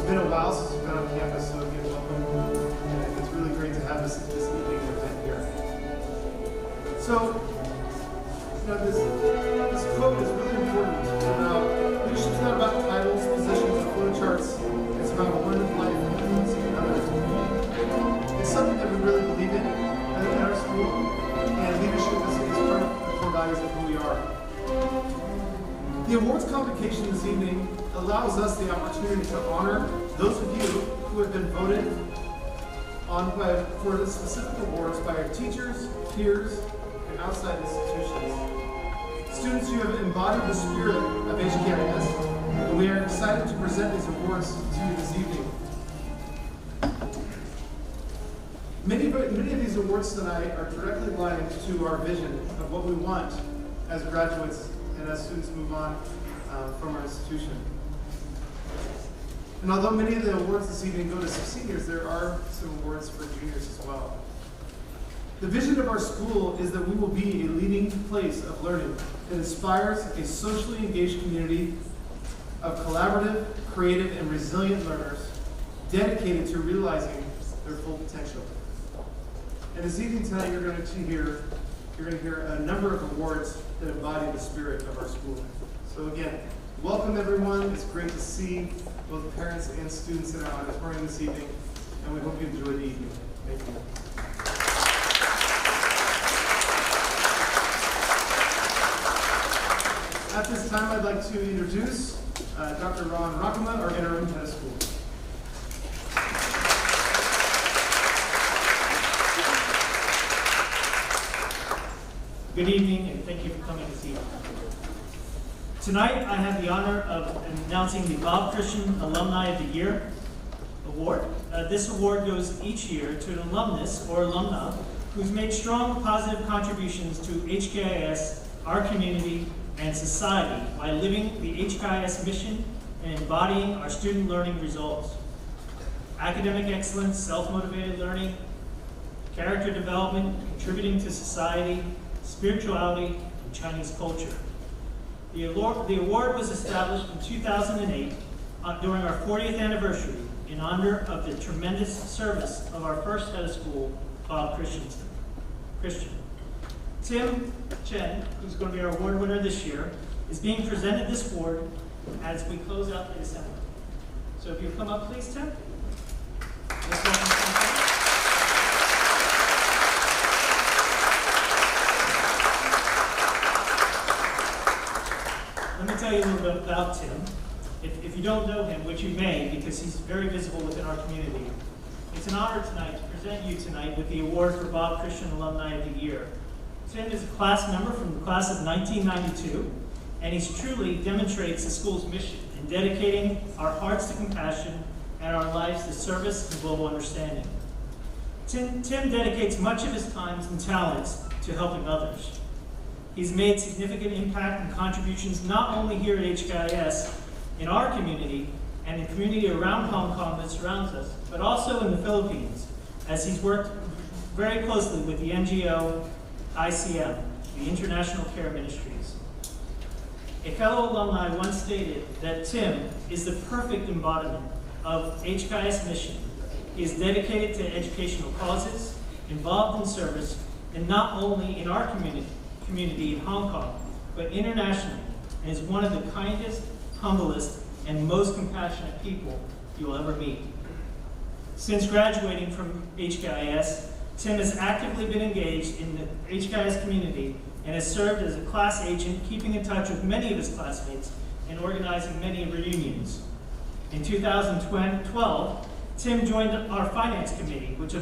been a while since we've been on campus, so again, welcome. And it's really great to have this evening event here. So, this quote is really important about leadership's not about titles, positions, or flowcharts. It's about a learned life influencing others. It's something that we really believe in our school, and leadership is part of the core values of who we are. The awards convocation this evening allows us the opportunity to honor those of you who have been voted on for the specific awards by our teachers, peers, and outside institutions. Students who have embodied the spirit of HKIS, and we are excited to present these awards to you this evening. Many of these awards tonight are directly aligned to our vision of what we want as graduates and as students move on from our institution. And although many of the awards this evening go to some seniors, there are some awards for juniors as well. The vision of our school is that we will be a leading place of learning that inspires a socially engaged community of collaborative, creative, and resilient learners dedicated to realizing their full potential. And this evening tonight, you're going to hear a number of awards that embody the spirit of our school. So again, welcome everyone. It's great to see both parents and students in our auditorium this evening, and we hope you enjoy the evening. Thank you. At this time, I'd like to introduce Dr. Ron Rockema, our interim head of school. Good evening, and thank you for coming this evening. Tonight, I have the honor of announcing the Bob Christian Alumni of the Year Award. This award goes each year to an alumnus or alumna who's made strong positive contributions to HKIS, our community, and society by living the HKIS mission and embodying our student learning results. Academic excellence, self-motivated learning, character development, contributing to society, spirituality, and Chinese culture. The award was established in 2008 during our 40th anniversary in honor of the tremendous service of our first head of school, Bob Christian. Tim Chen, who's going to be our award winner this year, is being presented this award as we close out the assembly. So if you'll come up, please, Tim. Let me tell you a little bit about Tim. If you don't know him, which you may, because he's very visible within our community, it's an honor tonight to present you tonight with the award for Bob Christian Alumni of the Year. Tim is a class member from the class of 1992, and he truly demonstrates the school's mission in dedicating our hearts to compassion and our lives to service and global understanding. Tim dedicates much of his time and talents to helping others. He's made significant impact and contributions not only here at HKIS, in our community, and the community around Hong Kong that surrounds us, but also in the Philippines, as he's worked very closely with the NGO ICM, the International Care Ministries. A fellow alumni once stated that Tim is the perfect embodiment of HKIS mission. He is dedicated to educational causes, involved in service, and not only in our community in Hong Kong, but internationally, and is one of the kindest, humblest, and most compassionate people you'll ever meet. Since graduating from HKIS, Tim has actively been engaged in the HKIS community and has served as a class agent, keeping in touch with many of his classmates and organizing many reunions. In 2012, Tim joined our finance committee, which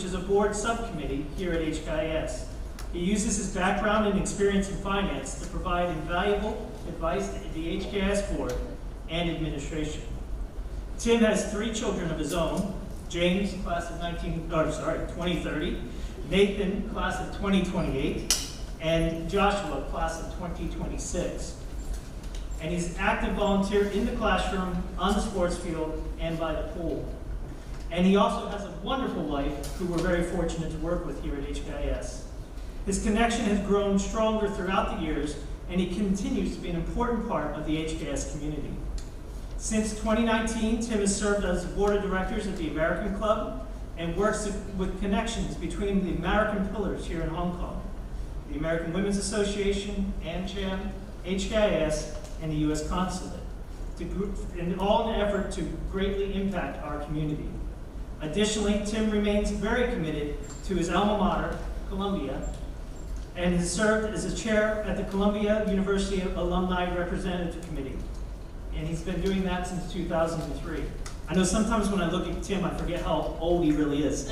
is a board subcommittee here at HKIS. He uses his background and experience in finance to provide invaluable advice to the HKIS board and administration. Tim has 3 children of his own: James, class of 2030, Nathan, class of 2028, and Joshua, class of 2026. And he's an active volunteer in the classroom, on the sports field, and by the pool. And he also has a wonderful wife who we're very fortunate to work with here at HKIS. His connection has grown stronger throughout the years, and he continues to be an important part of the HKIS community. Since 2019, Tim has served as the board of directors at the American Club and works with connections between the American pillars here in Hong Kong, the American Women's Association, AmCham, HKIS, and the U.S. Consulate, and all in an effort to greatly impact our community. Additionally, Tim remains very committed to his alma mater, Columbia, and has served as a chair at the Columbia University Alumni Representative Committee. And he's been doing that since 2003. I know sometimes when I look at Tim, I forget how old he really is.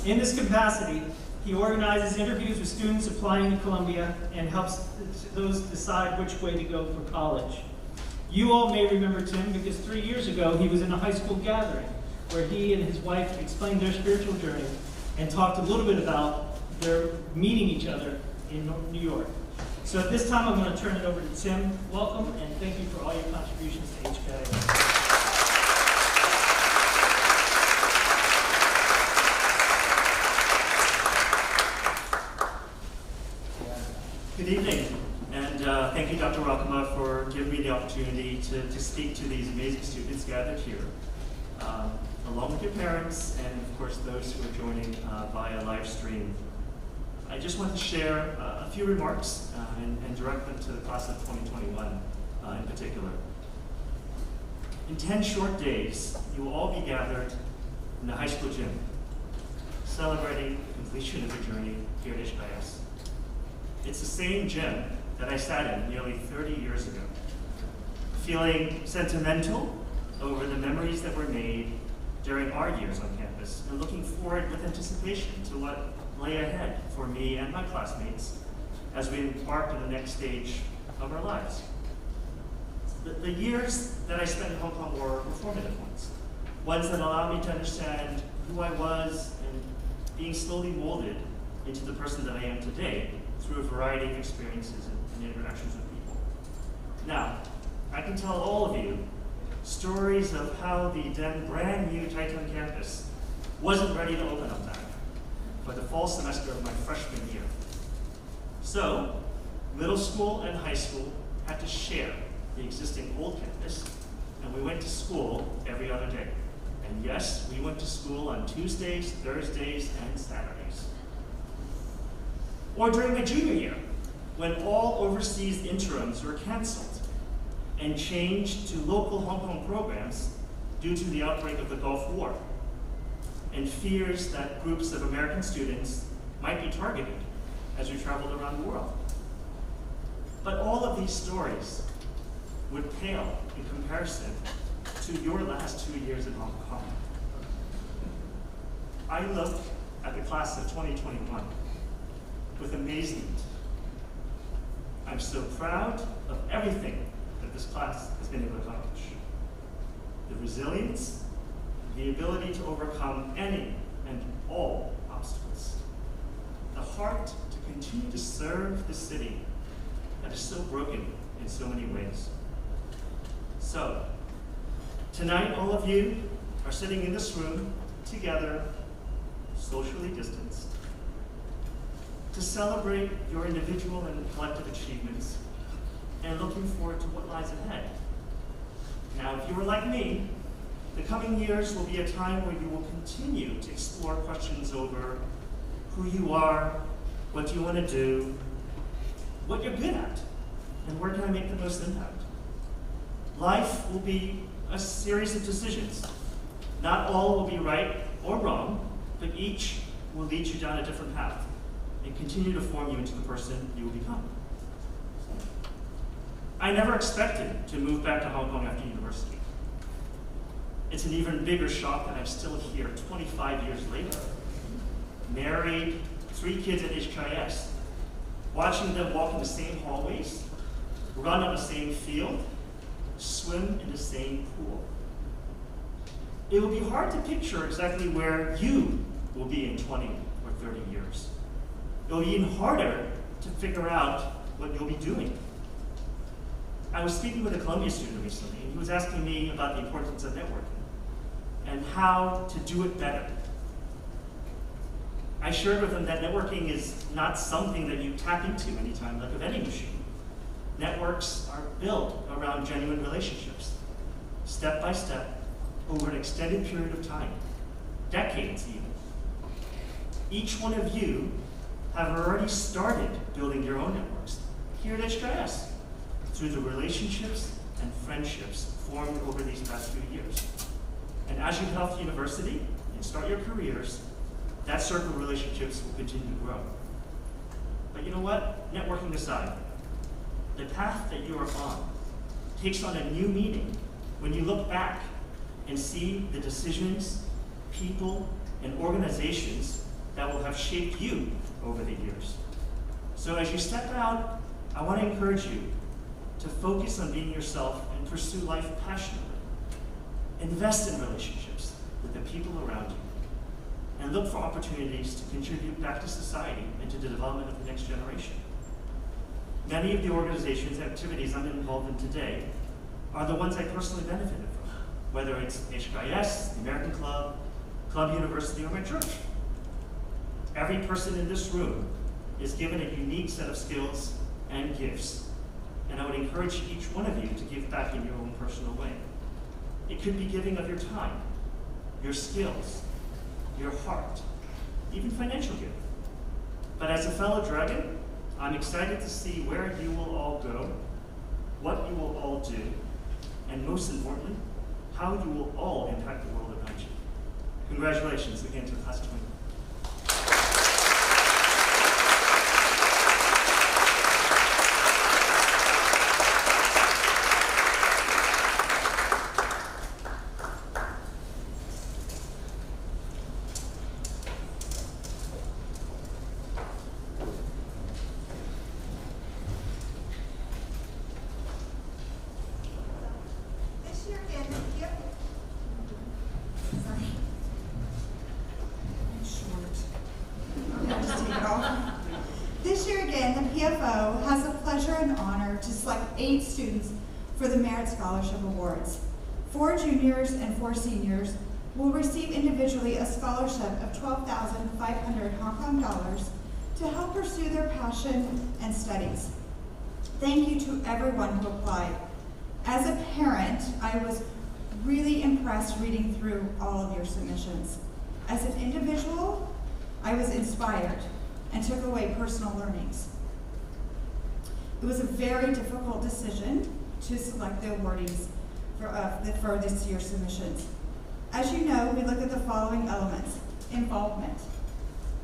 In this capacity, he organizes interviews with students applying to Columbia and helps those decide which way to go for college. You all may remember Tim because 3 years ago, he was in a high school gathering where he and his wife explained their spiritual journey and talked a little bit about their meeting each other in New York. So at this time, I'm going to turn it over to Tim. Welcome, and thank you for all your contributions to HKIS. Good evening, and thank you, Dr. Rakama, for giving me the opportunity to speak to these amazing students gathered here, along with your parents and, of course, those who are joining via live stream. I just want to share a few remarks and direct them to the class of 2021 in particular. In 10 short days, you will all be gathered in the high school gym, celebrating the completion of your journey here at HKIS. It's the same gym that I sat in nearly 30 years ago, feeling sentimental over the memories that were made during our years on campus and looking forward with anticipation to what lay ahead for me and my classmates as we embarked on the next stage of our lives. The years that I spent in Hong Kong were formative ones that allowed me to understand who I was and being slowly molded into the person that I am today through a variety of experiences and interactions with people. Now, I can tell all of you stories of how the then brand new Taitung campus wasn't ready to open up back for the fall semester of my freshman year. So, middle school and high school had to share the existing old campus, and we went to school every other day. And yes, we went to school on Tuesdays, Thursdays, and Saturdays. Or during my junior year, when all overseas interims were canceled and changed to local Hong Kong programs due to the outbreak of the Gulf War, and fears that groups of American students might be targeted as we traveled around the world. But all of these stories would pale in comparison to your last 2 years in Hong Kong. I look at the class of 2021 with amazement. I'm so proud of everything that this class has been able to accomplish. The resilience, the ability to overcome any and all obstacles, the heart to continue to serve the city that is so broken in so many ways. So, tonight all of you are sitting in this room together, socially distanced, to celebrate your individual and collective achievements and looking forward to what lies ahead. Now, if you were like me, the coming years will be a time where you will continue to explore questions over who you are, what you want to do, what you're good at, and where can I make the most impact. Life will be a series of decisions. Not all will be right or wrong, but each will lead you down a different path and continue to form you into the person you will become. I never expected to move back to Hong Kong after university. It's an even bigger shock that I'm still here 25 years later. Married, 3 kids at HKIS, watching them walk in the same hallways, run on the same field, swim in the same pool. It will be hard to picture exactly where you will be in 20 or 30 years. It will be even harder to figure out what you'll be doing. I was speaking with a Columbia student recently, and he was asking me about the importance of networking and how to do it better. I shared with him that networking is not something that you tap into anytime like a vending machine. Networks are built around genuine relationships, step by step, over an extended period of time, decades even. Each one of you have already started building your own networks here at HKIS through the relationships and friendships formed over these past few years. And as you head off to university and start your careers, that circle of relationships will continue to grow. But you know what? Networking aside, the path that you are on takes on a new meaning when you look back and see the decisions, people, and organizations that will have shaped you over the years. So as you step out, I want to encourage you to focus on being yourself and pursue life passionately. Invest in relationships with the people around you, and look for opportunities to contribute back to society and to the development of the next generation. Many of the organizations and activities I'm involved in today are the ones I personally benefited from, whether it's HKIS, the American Club, Club University, or my church. Every person in this room is given a unique set of skills and gifts, and I would encourage each one of you to give back in your own personal way. It could be giving of your time, your skills, your heart, even financial giving. But as a fellow dragon, I'm excited to see where you will all go, what you will all do, and most importantly, how you will all impact the world around you. Congratulations again to the class of 20. This year again, the PFO has the pleasure and honor to select 8 students for the Merit Scholarship Awards. 4 juniors and 4 seniors will receive individually a scholarship of 12,500 Hong Kong dollars to help pursue their passion and studies. Thank you to everyone who applied. As a parent, I was really impressed reading through all of your submissions. As an individual, I was inspired and took away personal learnings. It was a very difficult decision to select the awardees for this year's submissions. As you know, we look at the following elements. Involvement.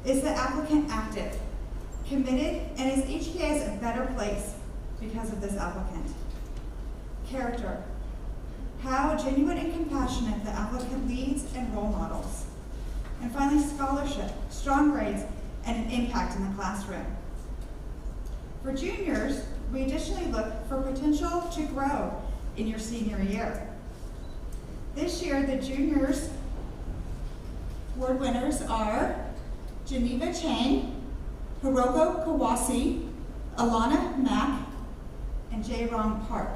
Is the applicant active, committed, and is HKIS a better place because of this applicant? Character. How genuine and compassionate the applicant leads and role models. And finally, scholarship, strong grades, and an impact in the classroom. For juniors, we additionally look for potential to grow in your senior year. This year, the juniors award winners are Geneva Chang, Hiroko Kawase, Alana Mack, and Jae-Rong Park.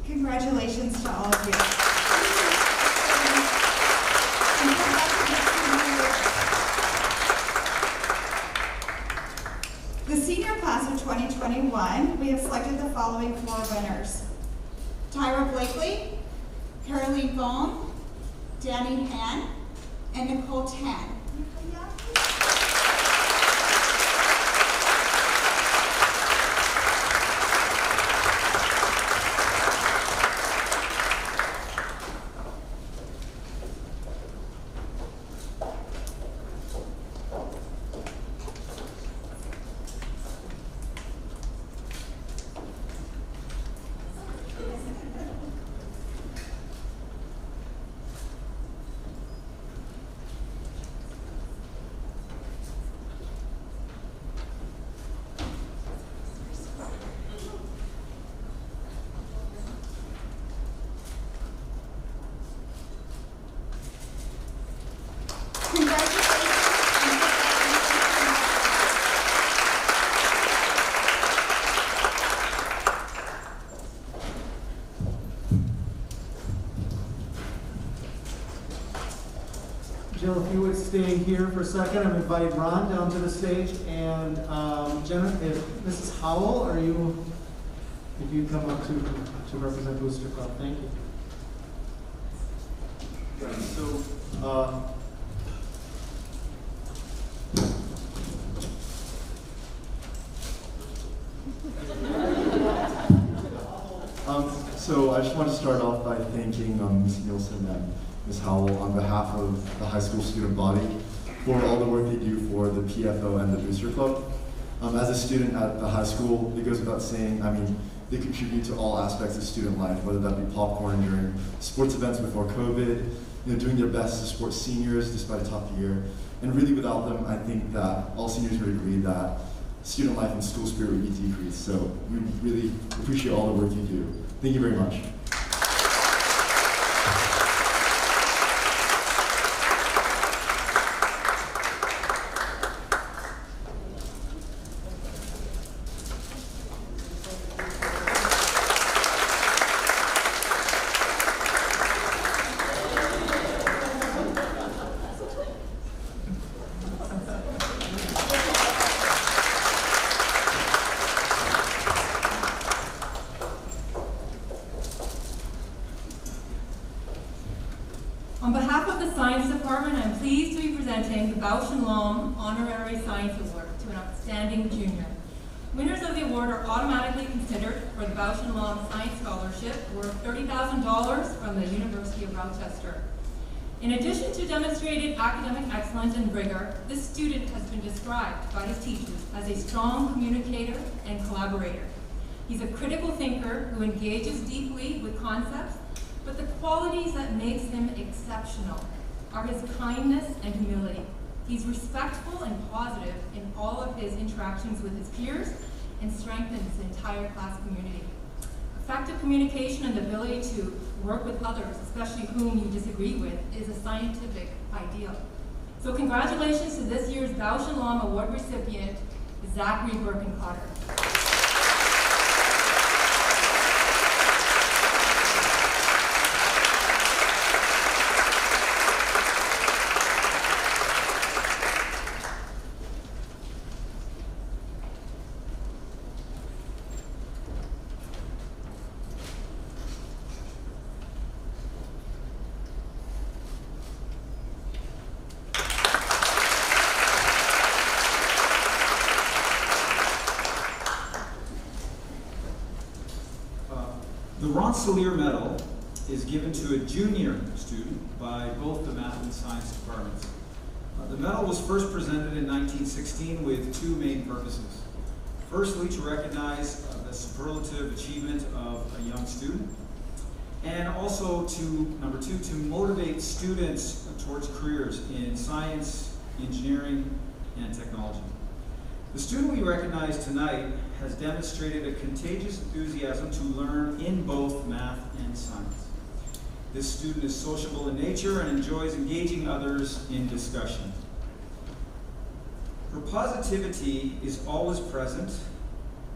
Congratulations to all of you. The senior class of 2021, we have selected the following 4 winners. Tyra Blakely, Caroline Vaughn, Danny Han, and Nicole Tan. Jill, if you would stay here for a second, I'm inviting Ron down to the stage, and Jenna, if Mrs. Howell, if you come up to represent Booster Club, thank you. So I just want to start off by thanking Ms. Nielsen and Ms. Howell on behalf of the high school student body for all the work they do for the PFO and the Booster Club. As a student at the high school, it goes without saying, they contribute to all aspects of student life, whether that be popcorn during sports events before COVID, doing their best to support seniors despite a tough year. And really without them, I think that all seniors would agree that student life and school spirit would be decreased. So we really appreciate all the work you do. Thank you very much. On behalf of the Science Department, I'm pleased to be presenting the Bausch & Lomb Honorary Science Award to an outstanding junior. Winners of the award are automatically considered for the Bausch & Lomb Science Scholarship worth $30,000 from the University of Rochester. In addition to demonstrated academic excellence and rigor, this student has been described by his teachers as a strong communicator and collaborator. He's a critical thinker who engages deeply with concepts, but the qualities that makes him exceptional are his kindness and humility. He's respectful and positive in all of his interactions with his peers and strengthens the entire class community. Effective communication and the ability to work with others, especially whom you disagree with, is a scientific ideal. So congratulations to this year's Bausch & Lomb Award recipient, Zachary Birkencotter. The Rensselaer Medal is given to a junior student by both the Math and Science departments. The medal was first presented in 1916 with two main purposes. Firstly, to recognize the superlative achievement of a young student, and also number two, to motivate students towards careers in science, engineering, and technology. The student we recognize tonight has demonstrated a contagious enthusiasm to learn in both math and science. This student is sociable in nature and enjoys engaging others in discussion. Her positivity is always present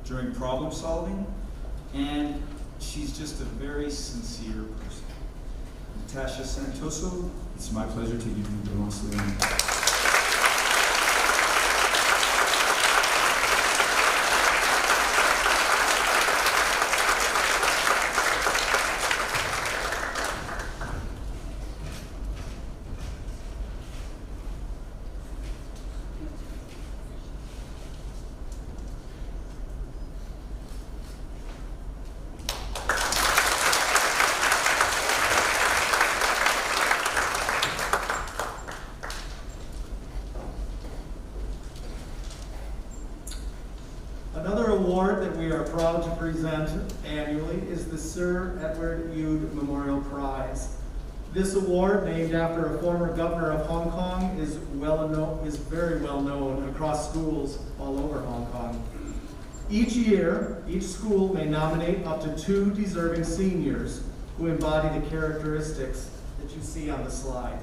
during problem solving, and she's just a very sincere person. Natasha Santoso, it's my pleasure to give you the Rensselaer Medal. Another award that we are proud to present annually is the Sir Edward Youde Memorial Prize. This award, named after a former governor of Hong Kong, is very well known across schools all over Hong Kong. Each year, each school may nominate up to 2 deserving seniors who embody the characteristics that you see on the slide.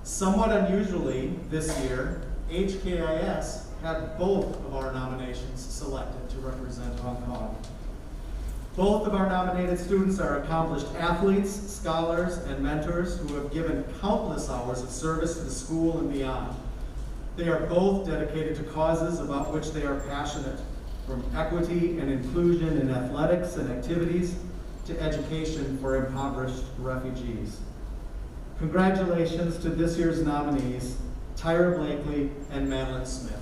Somewhat unusually, this year, HKIS had both of our nominations selected to represent Hong Kong. Both of our nominated students are accomplished athletes, scholars, and mentors who have given countless hours of service to the school and beyond. They are both dedicated to causes about which they are passionate, from equity and inclusion in athletics and activities to education for impoverished refugees. Congratulations to this year's nominees, Tyra Blakely and Madeline Smith.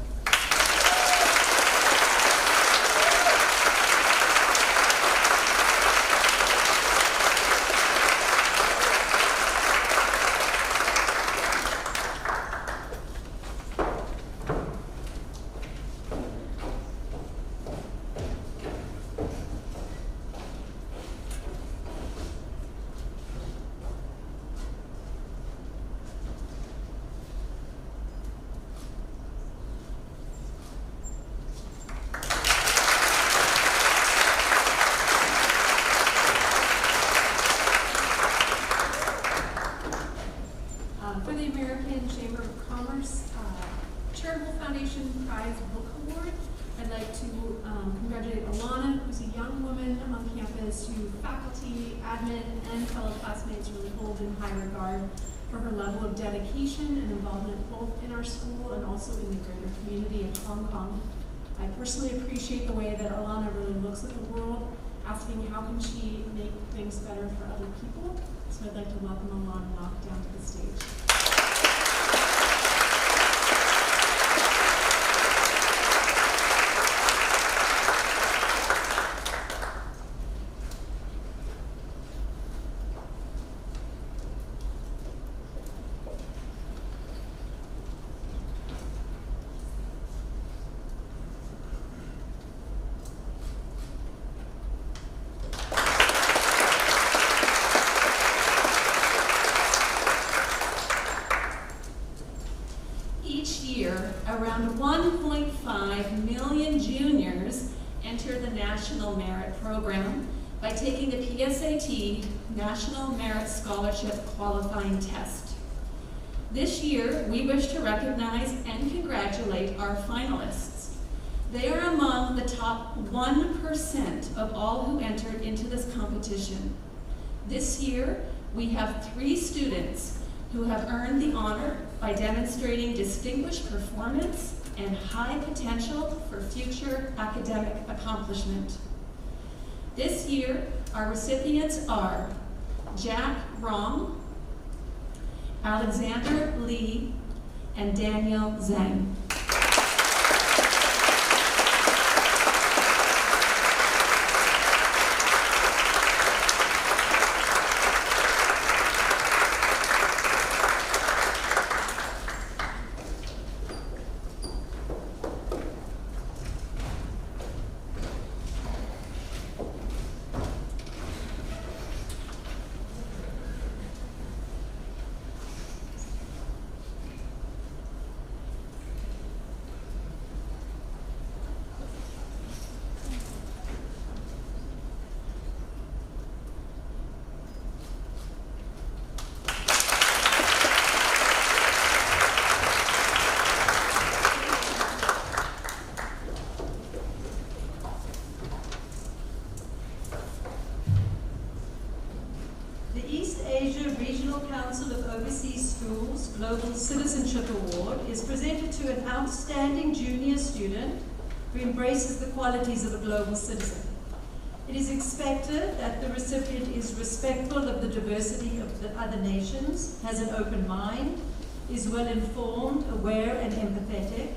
For the American Chamber of Commerce Charitable Foundation Prize Book Award, I'd like to congratulate Alana, who's a young woman on campus who faculty, admin, and fellow classmates really hold in high regard for her level of dedication and involvement both in our school and also in the greater community of Hong Kong. I personally appreciate the way that Alana really looks at the world, asking how can she make things better for other people. So I'd like to welcome Alana Knock down to the stage. Around 1.5 million juniors enter the National Merit Program by taking the PSAT National Merit Scholarship Qualifying Test. This year, we wish to recognize and congratulate our finalists. They are among the top 1% of all who entered into this competition. This year, we have 3 students who have earned the honor by demonstrating distinguished performance and high potential for future academic accomplishment. This year, our recipients are Jack Rong, Alexander Lee, and Daniel Zhang. Council of Overseas Schools Global Citizenship Award is presented to an outstanding junior student who embraces the qualities of a global citizen. It is expected that the recipient is respectful of the diversity of the other nations, has an open mind, is well informed, aware, and empathetic,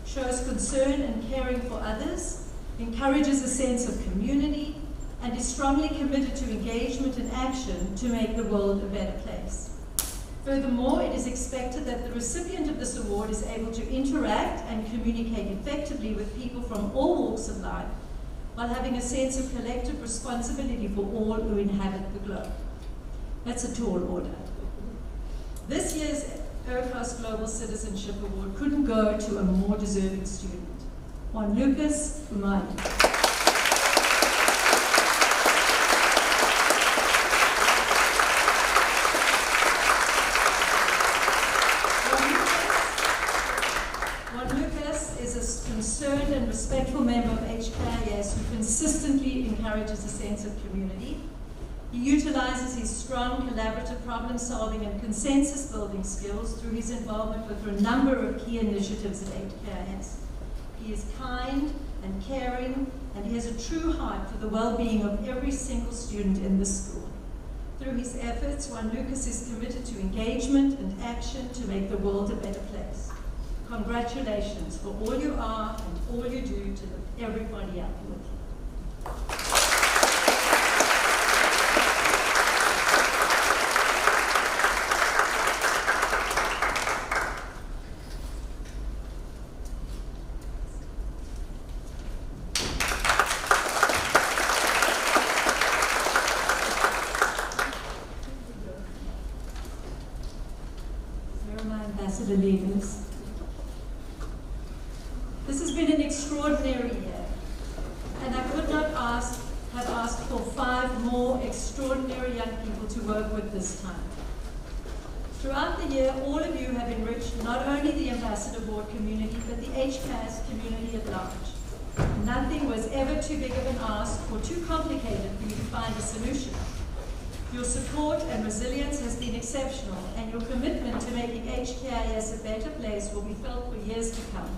shows concern and caring for others, encourages a sense of community, and is strongly committed to engagement and action to make the world a better place. Furthermore, it is expected that the recipient of this award is able to interact and communicate effectively with people from all walks of life, while having a sense of collective responsibility for all who inhabit the globe. That's a tall order. This year's HKIS Global Citizenship Award couldn't go to a more deserving student, Juan Lucas Umani. Concerned and respectful member of HKIS who consistently encourages a sense of community. He utilizes his strong collaborative problem-solving and consensus-building skills through his involvement with a number of key initiatives at HKIS. He is kind and caring, and he has a true heart for the well-being of every single student in the school. Through his efforts, Juan Lucas is committed to engagement and action to make the world a better place. Congratulations for all you are and all you do to lift everybody up with you. Ambassador leaders. This has been an extraordinary year, and I could not have asked for 5 more extraordinary young people to work with this time. Throughout the year, all of you have enriched not only the Ambassador Board community, but the HKIS community at large. Nothing was ever too big of an ask or too complicated for you to find a solution. Your support and resilience has been exceptional, and your commitment to making HKIS a better place will be felt for years to come.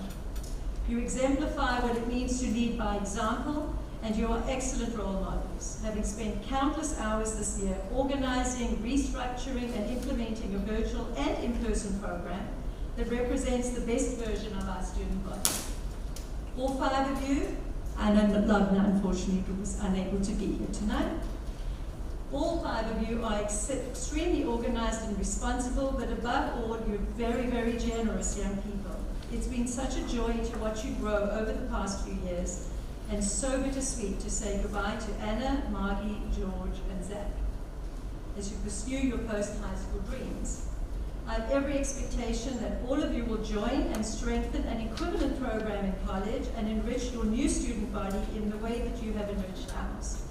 You exemplify what it means to lead by example, and you are excellent role models, having spent countless hours this year organizing, restructuring, and implementing a virtual and in-person program that represents the best version of our student body. All 5 of you, and Lagna unfortunately was unable to be here tonight, all 5 of you are extremely organized and responsible, but above all, you're very, very generous young people. It's been such a joy to watch you grow over the past few years, and so bittersweet to say goodbye to Anna, Margie, George, and Zach as you pursue your post-high school dreams. I have every expectation that all of you will join and strengthen an equivalent program in college and enrich your new student body in the way that you have enriched ours.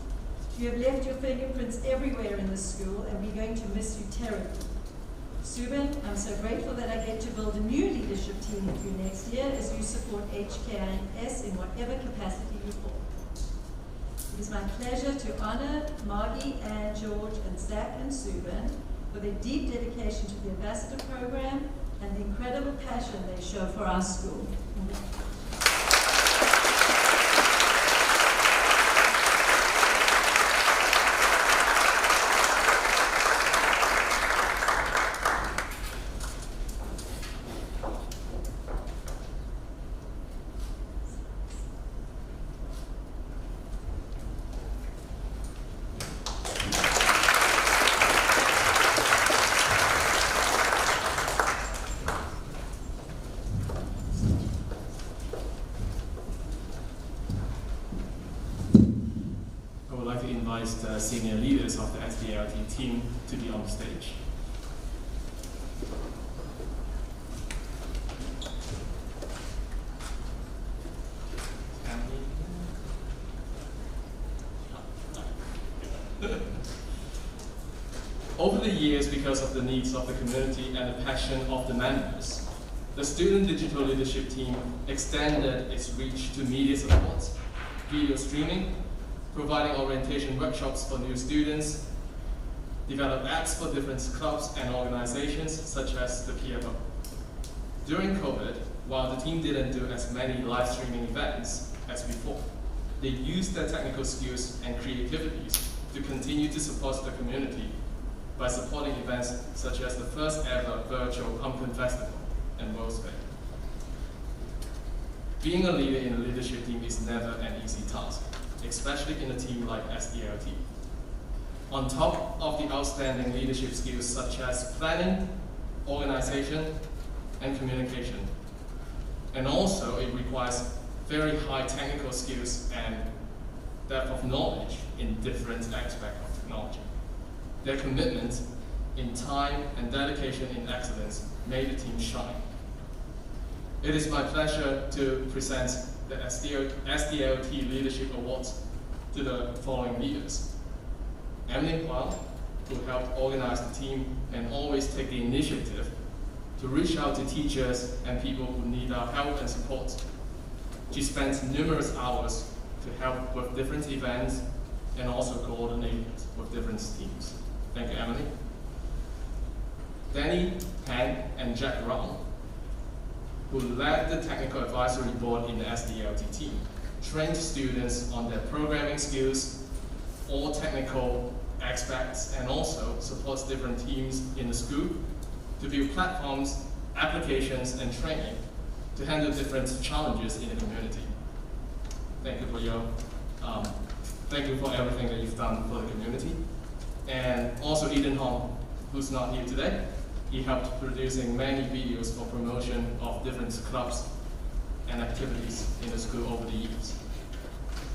You have left your fingerprints everywhere in this school, and we're going to miss you terribly. Subin, I'm so grateful that I get to build a new leadership team with you next year as you support HKIS in whatever capacity you hold. It is my pleasure to honor Margie, Anne, George, and Zach and Subin for their deep dedication to the Ambassador Program and the incredible passion they show for our school. The senior leaders of the SDLT team to be on stage. Over the years, because of the needs of the community and the passion of the members, the Student Digital Leadership Team extended its reach to media support, video streaming, providing orientation workshops for new students, develop apps for different clubs and organizations such as the PFO. During COVID, while the team didn't do as many live streaming events as before, they used their technical skills and creativities to continue to support the community by supporting events such as the first ever virtual Pumpkin Festival and Rose Fair. Being a leader in a leadership team is never an easy task, especially in a team like SDLT. On top of the outstanding leadership skills such as planning, organization, and communication. And also it requires very high technical skills and depth of knowledge in different aspects of technology. Their commitment in time and dedication in excellence made the team shine. It is my pleasure to present the SDLT Leadership Awards to the following leaders. Emily Huang, who helped organize the team and always take the initiative to reach out to teachers and people who need our help and support. She spent numerous hours to help with different events and also coordinate with different teams. Thank you, Emily. Danny, Pan, and Jack Brown, who led the technical advisory board in the SDLT team, trained students on their programming skills, all technical aspects, and also supports different teams in the school to build platforms, applications, and training to handle different challenges in the community. Thank you for everything that you've done for the community. And also Eden Hong, who's not here today. He helped producing many videos for promotion of different clubs and activities in the school over the years.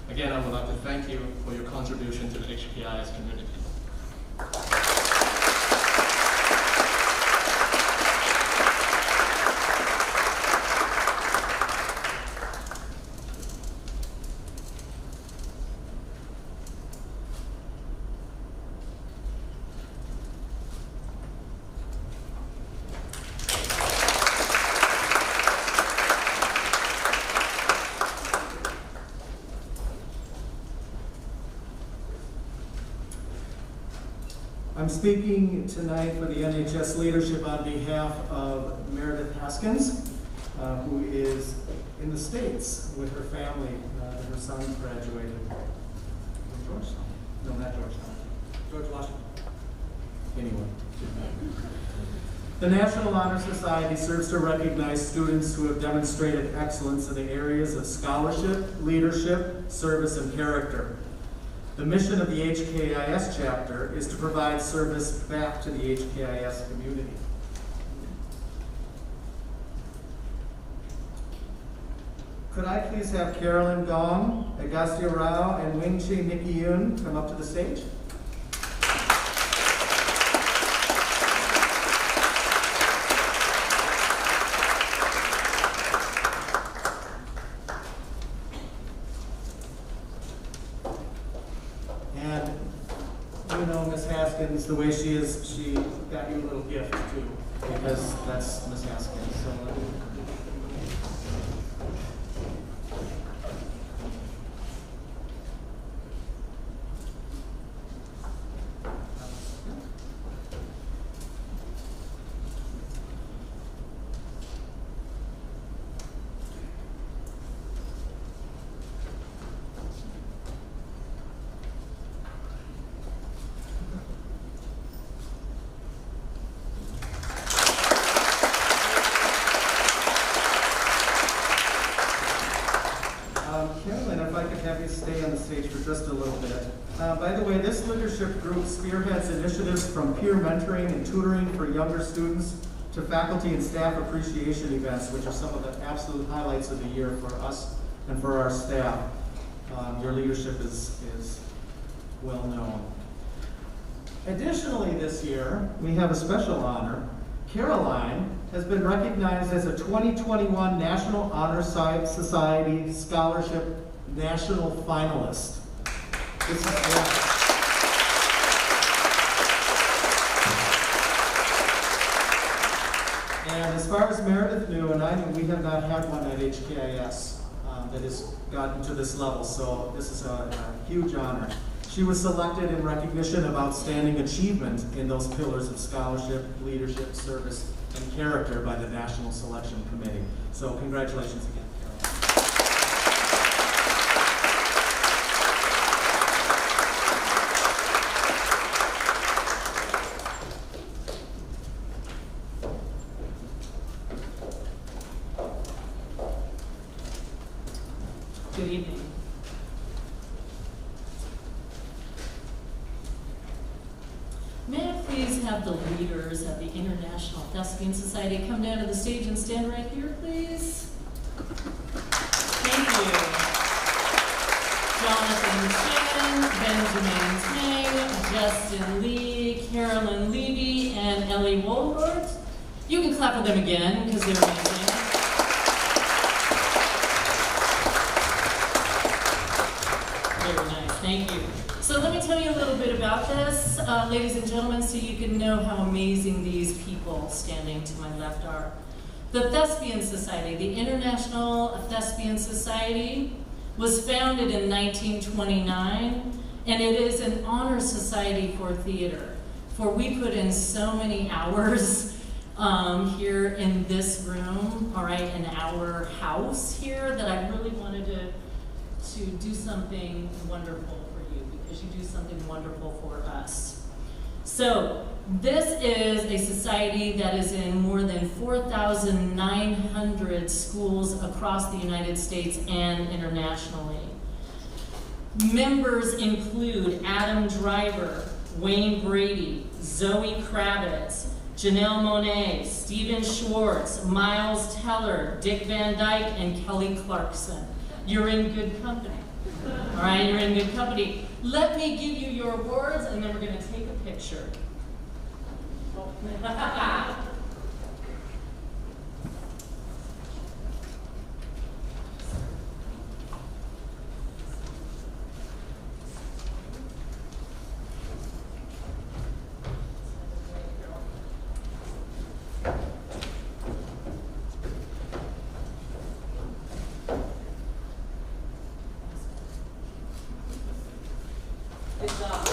Again, I would like to thank you for your contribution to the HKIS community. I'm speaking tonight for the NHS leadership on behalf of Meredith Haskins, who is in the States with her family. Her son graduated from Georgetown. No, not Georgetown. George Washington. Anyway. The National Honor Society serves to recognize students who have demonstrated excellence in the areas of scholarship, leadership, service, and character. The mission of the HKIS chapter is to provide service back to the HKIS community. Could I please have Carolyn Gong, Agastya Rao, and Wing Chi Nikki Yoon come up to the stage? The way she is, she got you a little gift too, because that's Miss Haskins. So, stay on the stage for just a little bit. By the way, this leadership group spearheads initiatives from peer mentoring and tutoring for younger students to faculty and staff appreciation events, which are some of the absolute highlights of the year for us and for our staff. Your leadership is well known. Additionally, this year, we have a special honor. Caroline has been recognized as a 2021 National Honor Society Scholarship National Finalist. This is And as far as Meredith knew, and I knew, we have not had one at HKIS that has gotten to this level, so this is a huge honor. She was selected in recognition of outstanding achievement in those pillars of scholarship, leadership, service, and character by the National Selection Committee. So congratulations again. Good evening. May I please have the leaders of the International Thespian Society come down to the stage and stand right here, please? Thank you. Jonathan Chan, Benjamin Tang, Justin Lee, Carolyn Levy, and Ellie Wohlgort. You can clap for them again because they're amazing. Thank you. So let me tell you a little bit about this, ladies and gentlemen, so you can know how amazing these people standing to my left are. The Thespian Society, the International Thespian Society, was founded in 1929, and it is an honor society for theater. For we put in so many hours here in this room, all right, in our house here, that I really wanted to do something wonderful for you, because you do something wonderful for us. So this is a society that is in more than 4,900 schools across the United States and internationally. Members include Adam Driver, Wayne Brady, Zoe Kravitz, Janelle Monáe, Stephen Schwartz, Miles Teller, Dick Van Dyke, and Kelly Clarkson. You're in good company. All right, you're in good company. Let me give you your awards, and then we're going to take a picture. Good job.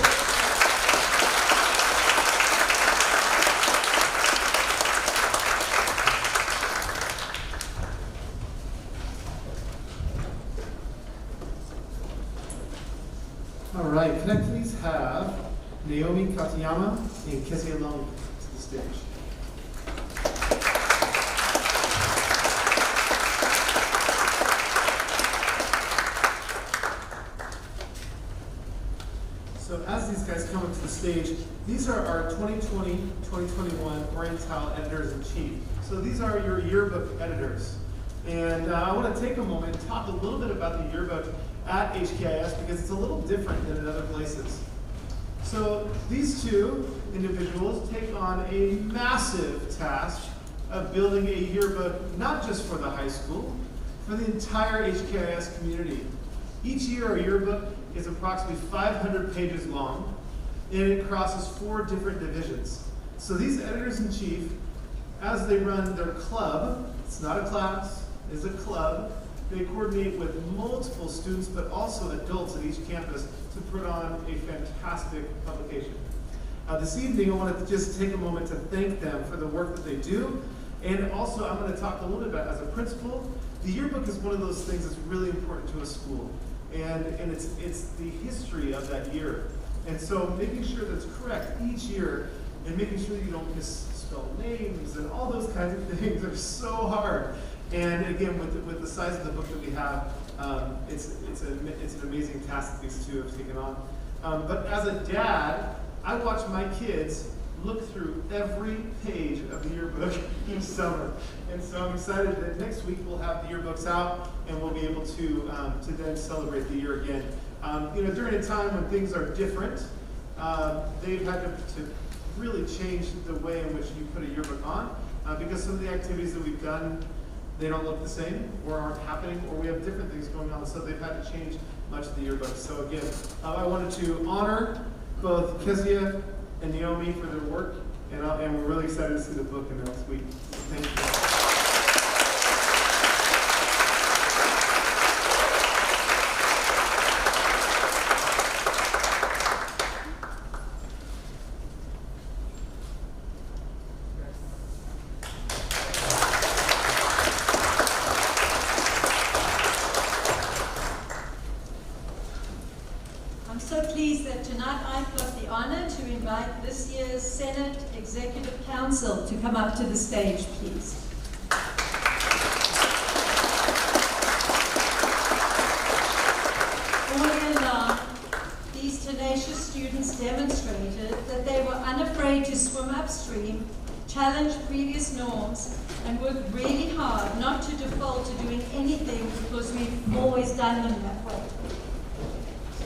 All right, can I please have Naomi Katayama and Kezia Long to the stage? So as these guys come up to the stage, these are our 2020-2021 Oriental Editors-in-Chief. So these are your yearbook editors. And I want to take a moment and talk a little bit about the yearbook at HKIS, because it's a little different than in other places. So these two individuals take on a massive task of building a yearbook, not just for the high school, for the entire HKIS community. Each year our yearbook is approximately 500 pages long, and it crosses 4 different divisions. So these editors-in-chief, as they run their club, it's not a class, it's a club, they coordinate with multiple students, but also adults at each campus to put on a fantastic publication. This evening, I want to just take a moment to thank them for the work that they do. And also, I'm going to talk a little bit about, as a principal, the yearbook is one of those things that's really important to a school. And it's the history of that year. And so making sure that's correct each year, and making sure that you don't misspell names and all those kinds of things are so hard. And again, with the size of the book that we have, it's an amazing task that these two have taken on. But as a dad, I watch my kids look through every page of the yearbook each summer. And so I'm excited that next week we'll have the yearbooks out and we'll be able to then celebrate the year again. During a time when things are different, they've had to really change the way in which you put a yearbook on, because some of the activities that we've done, they don't look the same or aren't happening, or we have different things going on, so they've had to change much of the yearbook. So again, I wanted to honor both Kezia and Naomi for their work, and we're really excited to see the book in the next week. Thank you. I'm so pleased that tonight I've got the honor to invite this year's Senate Executive Council to come up to the stage, please. All year long, these tenacious students demonstrated that they were unafraid to swim upstream, challenge previous norms, and work really hard not to default to doing anything because we've always done them that way.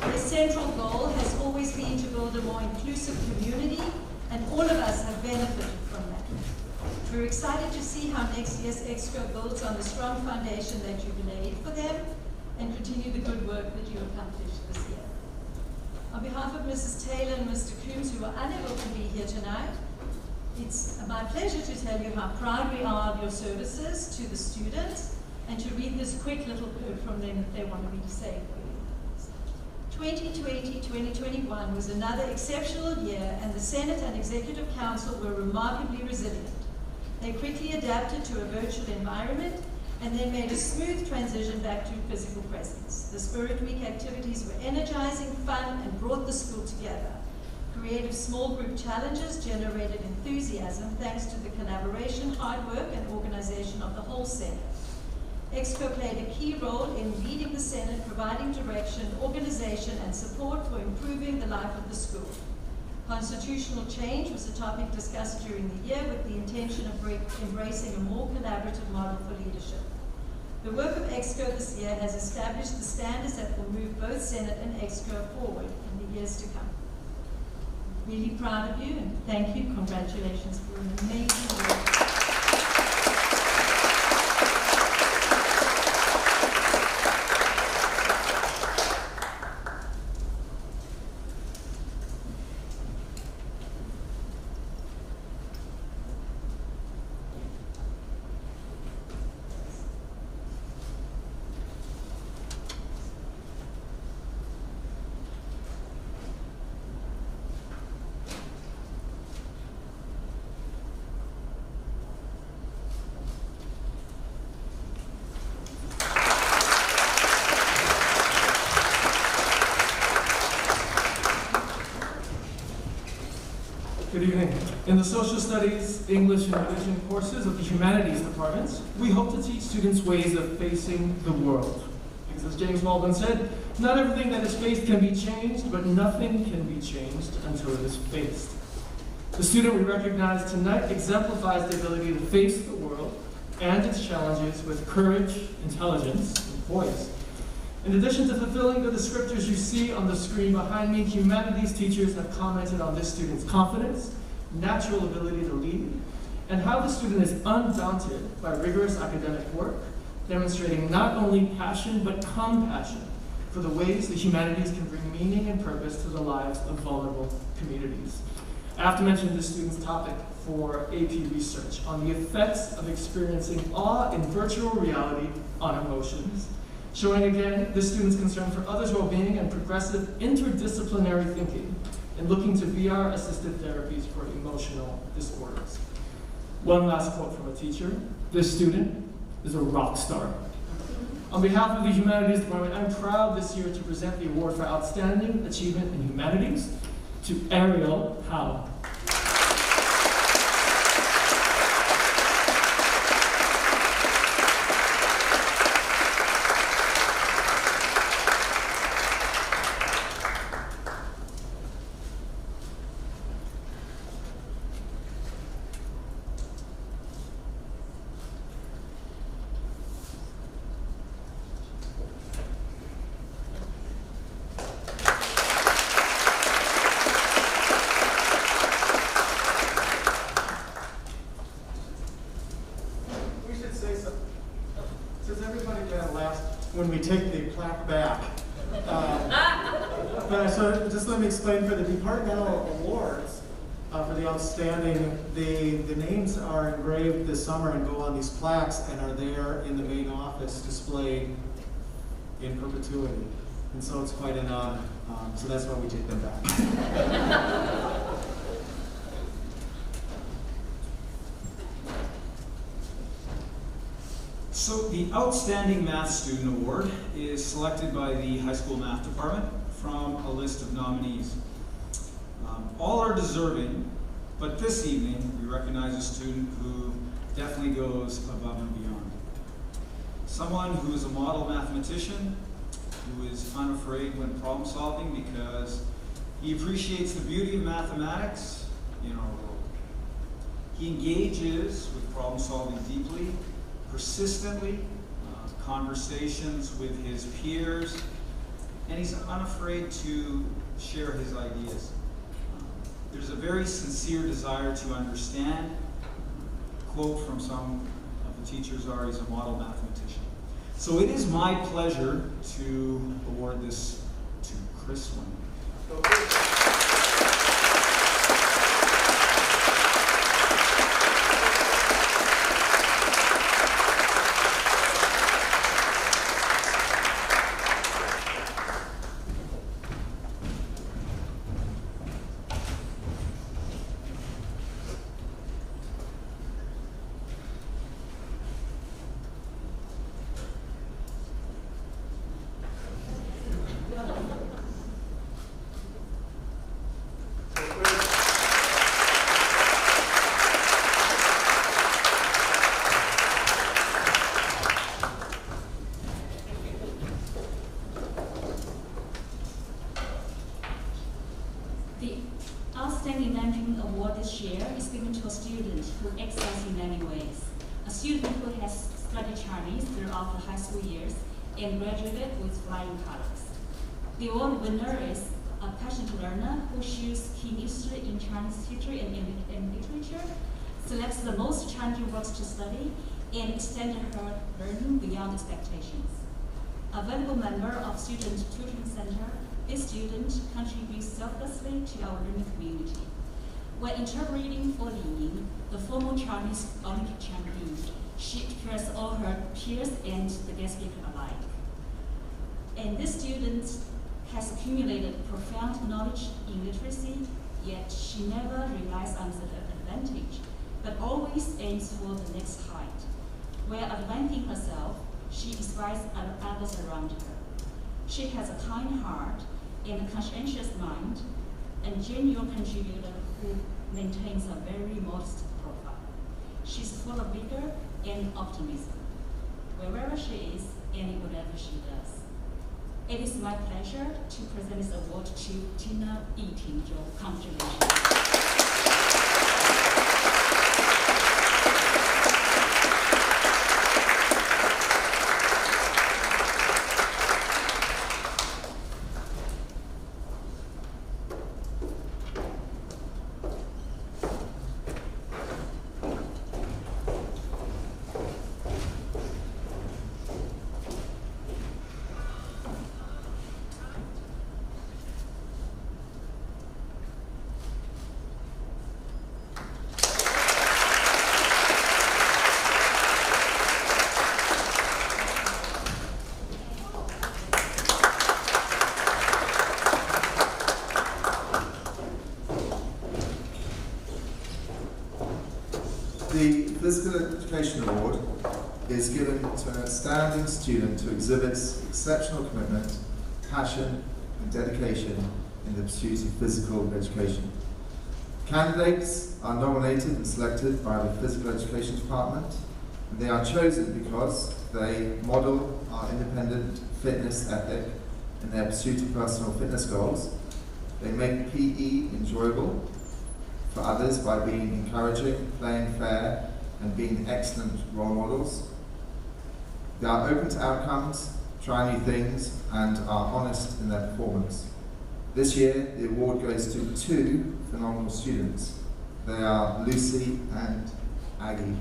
Their central goal has always been to build a more inclusive community, and all of us have benefited from that. We're excited to see how next year's Exco builds on the strong foundation that you've laid for them and continue the good work that you accomplished this year. On behalf of Mrs. Taylor and Mr. Coombs, who are unable to be here tonight, it's my pleasure to tell you how proud we are of your services to the students and to read this quick little quote from them that they wanted me to say for you. 2020-2021 was another exceptional year, and the Senate and Executive Council were remarkably resilient. They quickly adapted to a virtual environment and then made a smooth transition back to physical presence. The Spirit Week activities were energizing, fun, and brought the school together. Creative small group challenges generated enthusiasm thanks to the collaboration, hard work, and organization of the whole Senate. EXCO played a key role in leading the Senate, providing direction, organization, and support for improving the life of the school. Constitutional change was a topic discussed during the year with the intention of embracing a more collaborative model for leadership. The work of EXCO this year has established the standards that will move both Senate and EXCO forward in the years to come. Really proud of you, and thank you. Congratulations for an amazing work. Good evening. In the Social Studies, English, and Religion courses of the Humanities departments, we hope to teach students ways of facing the world. Because as James Baldwin said, not everything that is faced can be changed, but nothing can be changed until it is faced. The student we recognize tonight exemplifies the ability to face the world and its challenges with courage, intelligence, and poise. In addition to fulfilling the descriptors you see on the screen behind me, humanities teachers have commented on this student's confidence, natural ability to lead, and how the student is undaunted by rigorous academic work, demonstrating not only passion but compassion for the ways the humanities can bring meaning and purpose to the lives of vulnerable communities. I have to mention this student's topic for AP research on the effects of experiencing awe in virtual reality on emotions, showing again this student's concern for others' well-being and progressive interdisciplinary thinking in looking to VR-assisted therapies for emotional disorders. One last quote from a teacher: this student is a rock star. On behalf of the Humanities Department, I'm proud this year to present the award for Outstanding Achievement in Humanities to Ariel Howe. When we take the plaque back. So just let me explain, for the departmental awards, for the outstanding, the names are engraved this summer and go on these plaques and are there in the main office displayed in perpetuity. And so it's quite an honor. So that's why we take them back. So the Outstanding Math Student Award is selected by the high school math department from a list of nominees. All are deserving, but this evening we recognize a student who definitely goes above and beyond. Someone who is a model mathematician, who is unafraid when problem solving because he appreciates the beauty of mathematics in our world. He engages with problem solving deeply, persistently, conversations with his peers, and he's unafraid to share his ideas. There's a very sincere desire to understand. Quote from some of the teachers are, he's a model mathematician. So it is my pleasure to award this to Chris Wayne. The Outstanding Learning Award this year is given to a student who excels in many ways. A student who has studied Chinese throughout the high school years and graduated with flying colors. The award winner is a passionate learner who shows keen interest in Chinese history and literature, selects the most challenging works to study, and extended her learning beyond expectations. A valuable member of Student Tutoring Center, this student contributes selflessly to our learning community. When interpreting for Li Ying, the former Chinese Olympic champion, she impressed all her peers and the guest speaker alike. And this student has accumulated profound knowledge in literacy, yet she never relies on the advantage, but always aims for the next height. While advancing herself, she inspires others around her. She has a kind heart and a conscientious mind, and genuine contributor who maintains a very modest profile. She's full of vigor and optimism, wherever she is and whatever she does. It is my pleasure to present this award to Tina Yitingzhou. Congratulations. The Physical Education Award is given to an outstanding student who exhibits exceptional commitment, passion, and dedication in the pursuit of physical education. Candidates are nominated and selected by the Physical Education Department, and they are chosen because they model our independent fitness ethic in their pursuit of personal fitness goals. They make PE enjoyable for others by being encouraging, playing fair, and being excellent role models. They are open to outcomes, try new things, and are honest in their performance. This year, the award goes to two phenomenal students. They are Lucy and Aggie.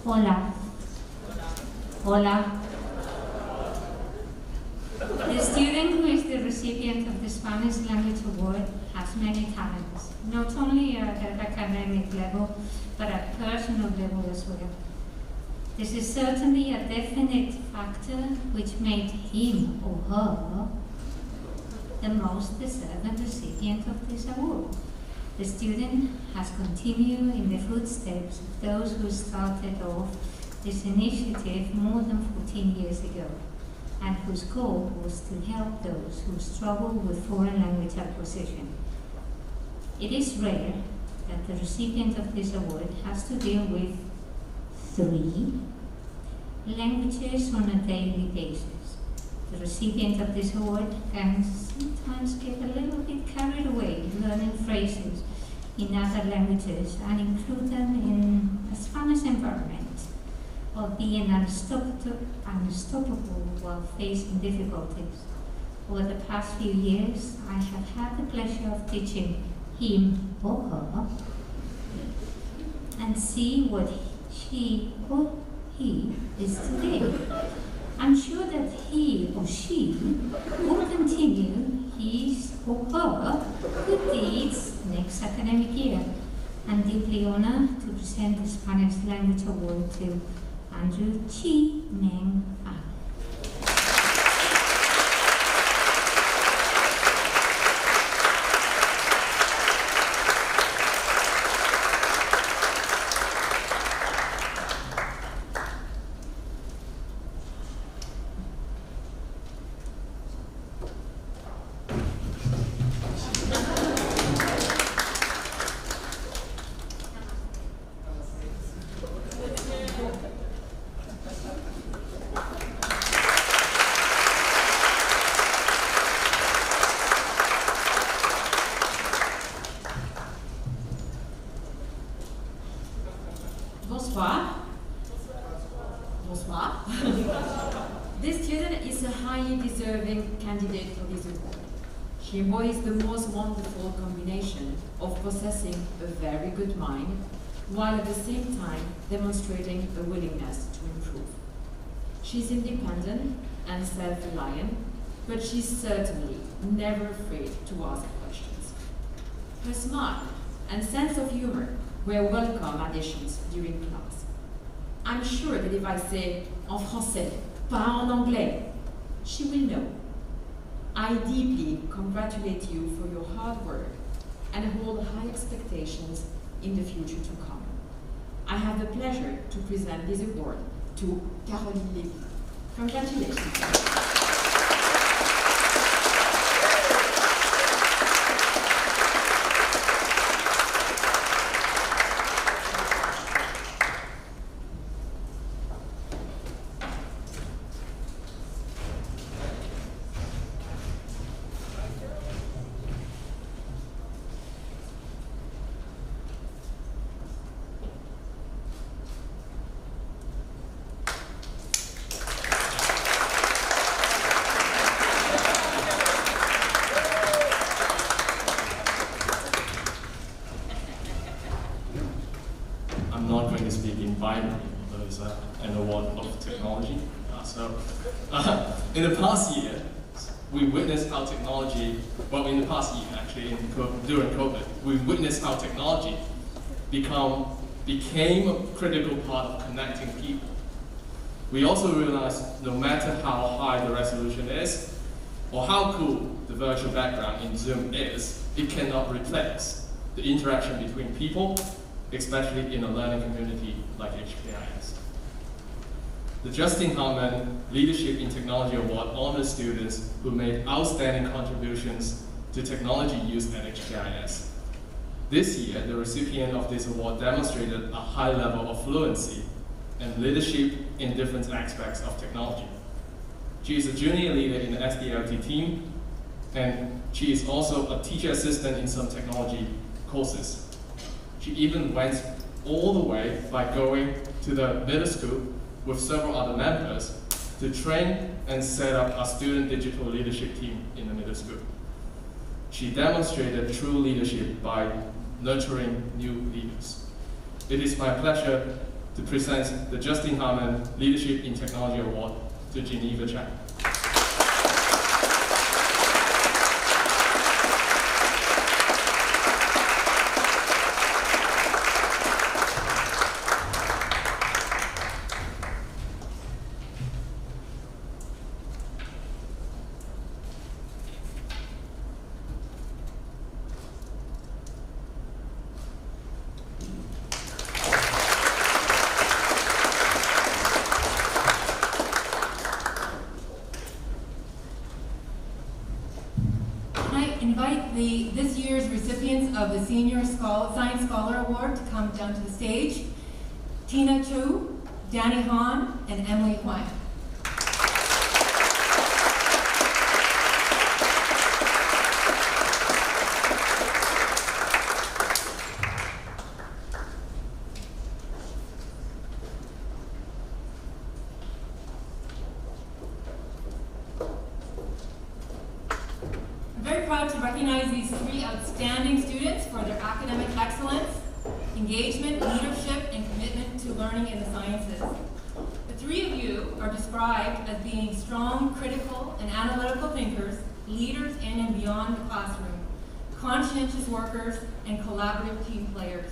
Hola. Hola. The student who is the recipient of the Spanish Language Award has many talents, not only at an academic level, but at personal level as well. This is certainly a definite factor which made him or her the most deserving recipient of this award. The student has continued in the footsteps of those who started off this initiative more than 14 years ago, and whose goal was to help those who struggle with foreign language acquisition. It is rare that the recipient of this award has to deal with 3 languages on a daily basis. The recipient of this award can sometimes get a little bit carried away learning phrases in other languages and include them in a Spanish environment, or being unstoppable while facing difficulties. Over the past few years, I have had the pleasure of teaching him or her and see what she or he is today. I'm sure that he or she will continue his or her good deeds next academic year. I'm deeply honored to present the Spanish Language Award to Andrew Chi Meng Fa. Bonsoir. Bonsoir. This student is a highly deserving candidate for this award. She embodies the most wonderful combination of possessing a very good mind, while at the same time demonstrating a willingness to improve. She's independent and self-reliant, but she's certainly never afraid to ask questions. Her smile and sense of humor were welcome additions during class. I'm sure that if I say en français, pas en anglais, she will know. I deeply congratulate you for your hard work and hold high expectations in the future to come. I have the pleasure to present this award to Caroline Lévy. Congratulations. An award of technology. In the past year, we witnessed how technology, well, in the past year actually, during COVID, we witnessed how technology became a critical part of connecting people. We also realized no matter how high the resolution is, or how cool the virtual background in Zoom is, it cannot replace the interaction between people, especially in a learning community like HKIS. The Justin Harmon Leadership in Technology Award honors students who made outstanding contributions to technology use at HKIS. This year, the recipient of this award demonstrated a high level of fluency and leadership in different aspects of technology. She is a junior leader in the SDLT team, and she is also a teacher assistant in some technology courses. She even went all the way by going to the middle school with several other members to train and set up a student digital leadership team in the middle school. She demonstrated true leadership by nurturing new leaders. It is my pleasure to present the Justin Harmon Leadership in Technology Award to Geneva Chan. This year's recipients of the Senior Science Scholar Award to come down to the stage: Tina Chu, Danny Han, and Emily Huang. To recognize these three outstanding students for their academic excellence, engagement, leadership, and commitment to learning in the sciences. The three of you are described as being strong, critical, and analytical thinkers leaders in and beyond the classroom, conscientious workers, and collaborative team players.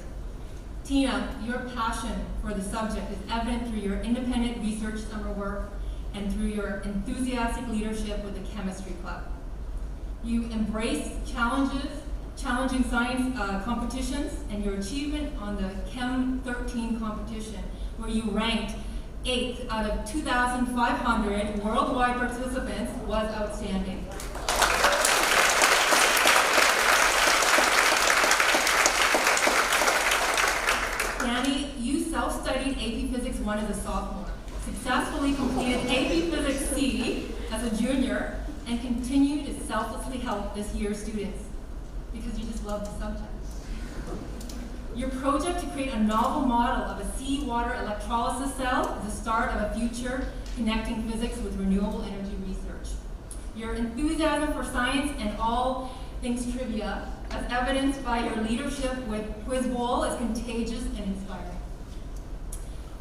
Tina, your passion for the subject is evident through your independent research summer work and through your enthusiastic leadership with the chemistry club. You embrace challenging science competitions, and your achievement on the Chem 13 competition, where you ranked 8th out of 2,500 worldwide participants, was outstanding. Danny, you self-studied AP Physics 1 as a sophomore, successfully completed AP Physics C as a junior, and continue to selflessly help this year's students because you just love the subject. Your project to create a novel model of a seawater electrolysis cell is the start of a future connecting physics with renewable energy research. Your enthusiasm for science and all things trivia, as evidenced by your leadership with Quiz Bowl, is contagious and inspiring.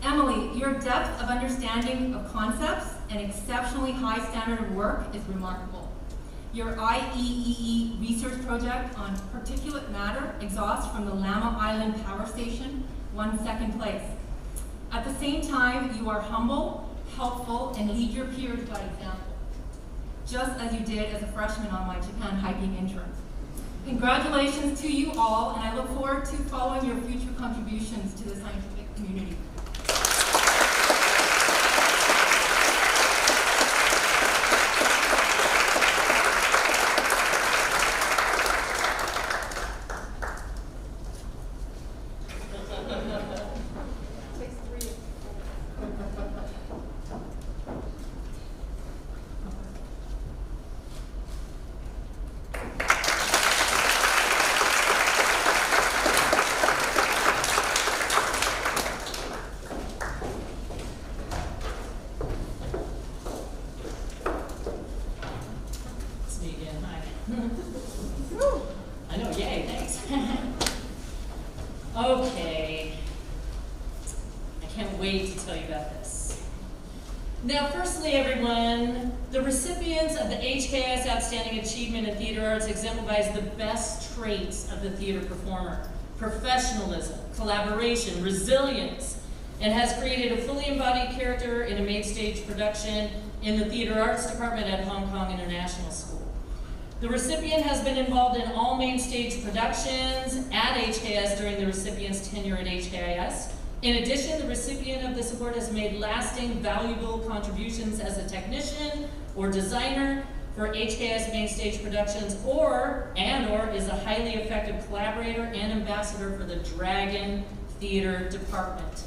Emily, your depth of understanding of concepts and exceptionally high standard of work is remarkable. Your IEEE research project on particulate matter exhaust from the Lama Island Power Station won second place. At the same time, you are humble, helpful, and lead your peers by example, just as you did as a freshman on my Japan hiking intern. Congratulations to you all, and I look forward to following your future contributions to the scientific community. I know, yay, thanks. Okay. I can't wait to tell you about this. Now, firstly, everyone, the recipients of the HKIS Outstanding Achievement in Theater Arts exemplifies the best traits of the theater performer: professionalism, collaboration, resilience, and has created a fully embodied character in a main stage production in the Theater Arts Department at Hong Kong International School. The recipient has been involved in all main stage productions at HKIS during the recipient's tenure at HKIS. In addition, the recipient of this award has made lasting, valuable contributions as a technician or designer for HKIS main stage productions, or is a highly effective collaborator and ambassador for the Dragon Theater Department.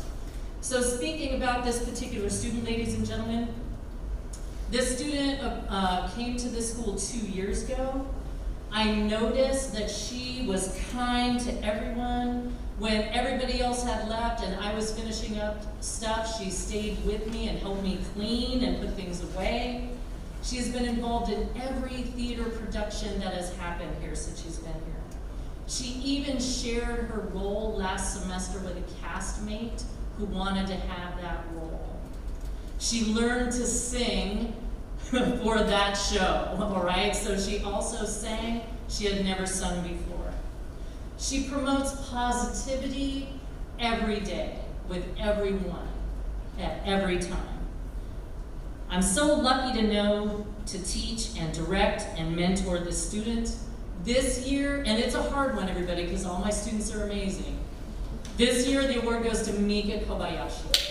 So speaking about this particular student, ladies and gentlemen, this student came to this school 2 years ago. I noticed that she was kind to everyone. When everybody else had left and I was finishing up stuff, she stayed with me and helped me clean and put things away. She's been involved in every theater production that has happened here since she's been here. She even shared her role last semester with a castmate who wanted to have that role. She learned to sing for that show, all right? So she also sang. She had never sung before. She promotes positivity every day with everyone at every time. I'm so lucky to know to teach and direct and mentor this student. This year, and it's a hard one, everybody, because all my students are amazing. This year, the award goes to Mika Kobayashi.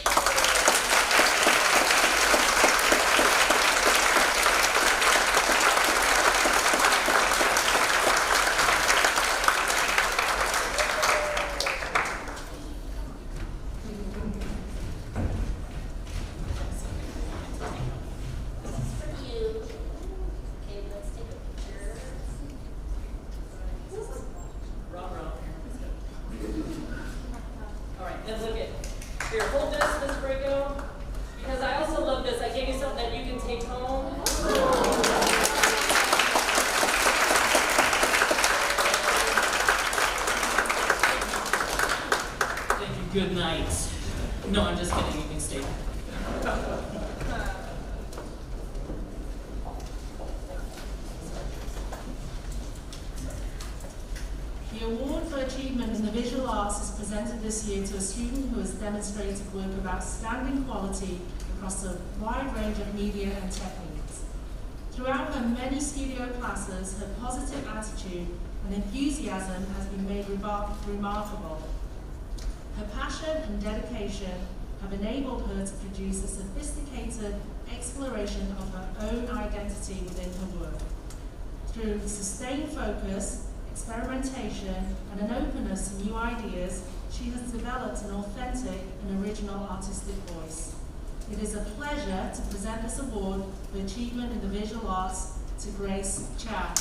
Good night. No, I'm just kidding. You can stay. Arts is presented this year to a student who has demonstrated work of outstanding quality across a wide range of media and techniques. Throughout her many studio classes, her positive attitude and enthusiasm has been made remarkable. Her passion and dedication have enabled her to produce a sophisticated exploration of her own identity within her work. Through sustained focus, experimentation, and an openness to new ideas, she has developed an authentic and original artistic voice. It is a pleasure to present this award for achievement in the visual arts to Grace Chow.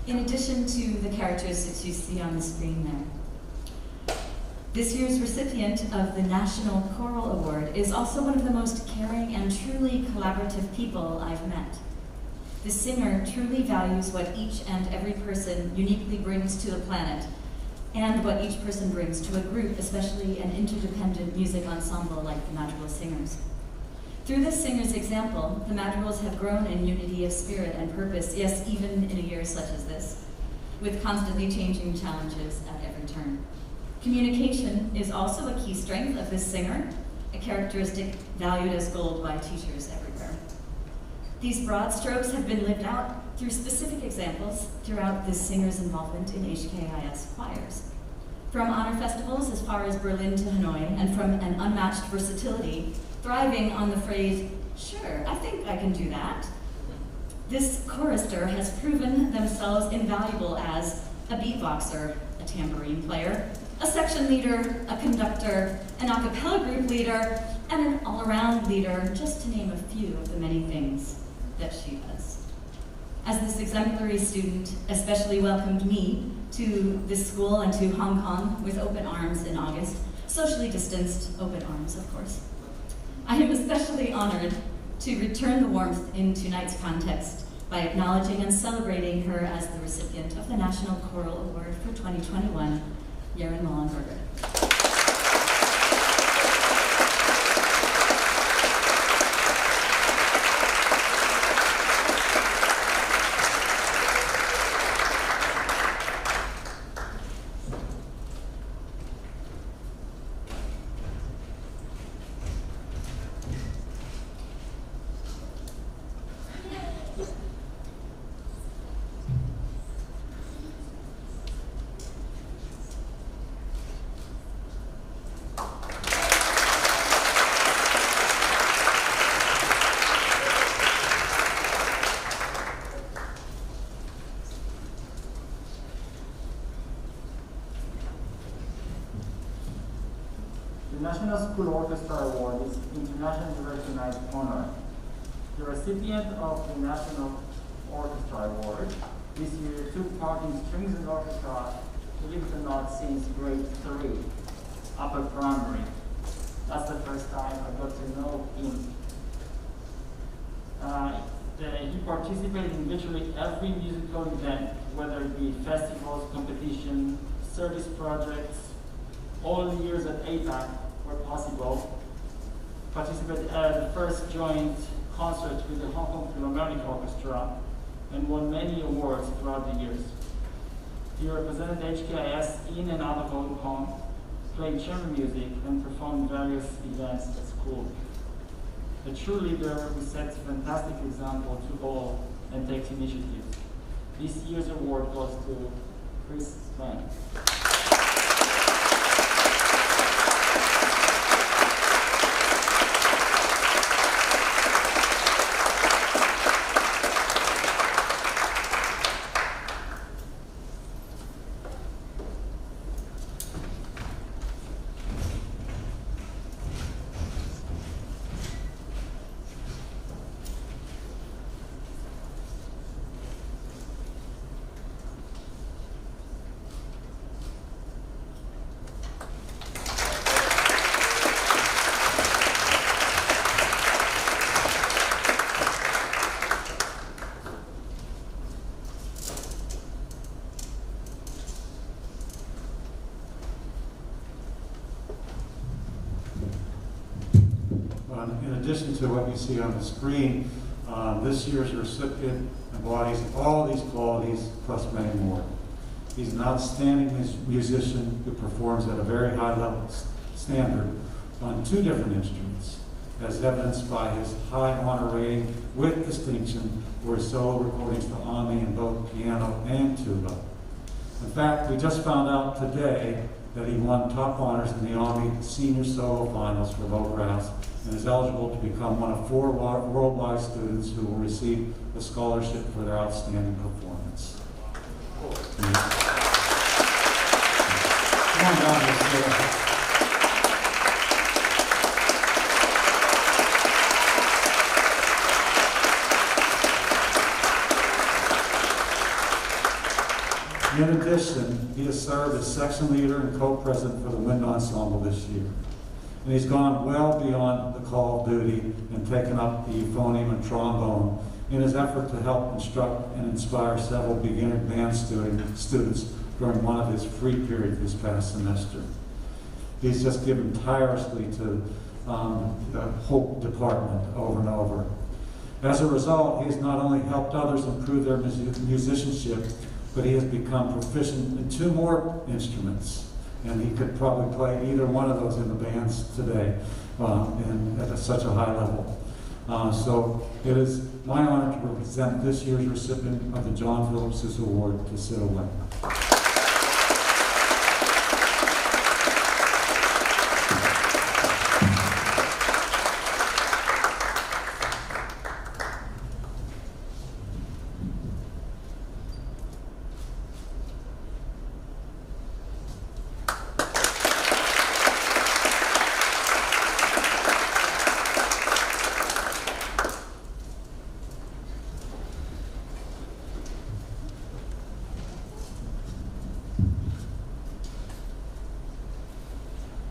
In addition to the characteristics you see on the screen there, this year's recipient of the National Choral Award is also one of the most caring and truly collaborative people I've met. The singer truly values what each and every person uniquely brings to the planet and what each person brings to a group, especially an interdependent music ensemble like the Madrigal Singers. Through this singer's example, the Madrigals have grown in unity of spirit and purpose, yes, even in a year such as this, with constantly changing challenges at every turn. Communication is also a key strength of this singer, a characteristic valued as gold by teachers everywhere. These broad strokes have been lived out through specific examples throughout this singer's involvement in HKIS choirs. From honor festivals as far as Berlin to Hanoi, and from an unmatched versatility, thriving on the phrase, "Sure, I think I can do that." This chorister has proven themselves invaluable as a beatboxer, a tambourine player, a section leader, a conductor, an a cappella group leader, and an all-around leader, just to name a few of the many things that she does. As this exemplary student especially welcomed me to this school and to Hong Kong with open arms in August, socially distanced open arms, of course. I am especially honored to return the warmth in tonight's context by acknowledging and celebrating her as the recipient of the National Choral Award for 2021, Yaren Mollenberger. The National School Orchestra Award is internationally recognized honor. The recipient of the National Orchestra Award this year took part in strings and orchestra, believe it or not, since grade 3, upper primary. That's the first time I got to know him. He participated in literally every musical event, whether it be festivals, competition, service projects, all the years at APAC where possible. Participated at the first joint concert with the Hong Kong Philharmonic Orchestra and won many awards throughout the years. He represented HKIS in and out of Hong Kong, played chamber music, and performed various events at school. A true leader who sets a fantastic example to all and takes initiative. This year's award goes to Chris Sven. addition to what you see on the screen, this year's recipient embodies all these qualities plus many more. He's an outstanding musician who performs at a very high level standard on 2 different instruments, as evidenced by his high honor rating with distinction for his solo recordings for Alumni in both piano and tuba. In fact, we just found out today that he won top honors in the Alumni Senior Solo Finals for low brass and is eligible to become one of 4 worldwide students who will receive a scholarship for their outstanding performance. Come on down, Miss. In addition, he has served as section leader and co-president for the wind ensemble this year. And he's gone well beyond the call of duty and taken up the euphonium and trombone in his effort to help instruct and inspire several beginner band students during one of his free periods this past semester. He's just given tirelessly to the whole department over and over. As a result, he has not only helped others improve their musicianship, but he has become proficient in 2 more instruments. And he could probably play either one of those in the bands today at such a high level. So it is my honor to present this year's recipient of the John Phillips Award to Sid Owen.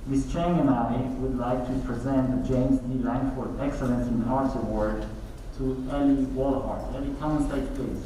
Ms. Chang and I would like to present the James D. Langford Excellence in Arts Award to Ellie Wallhart. Ellie, come on stage, please.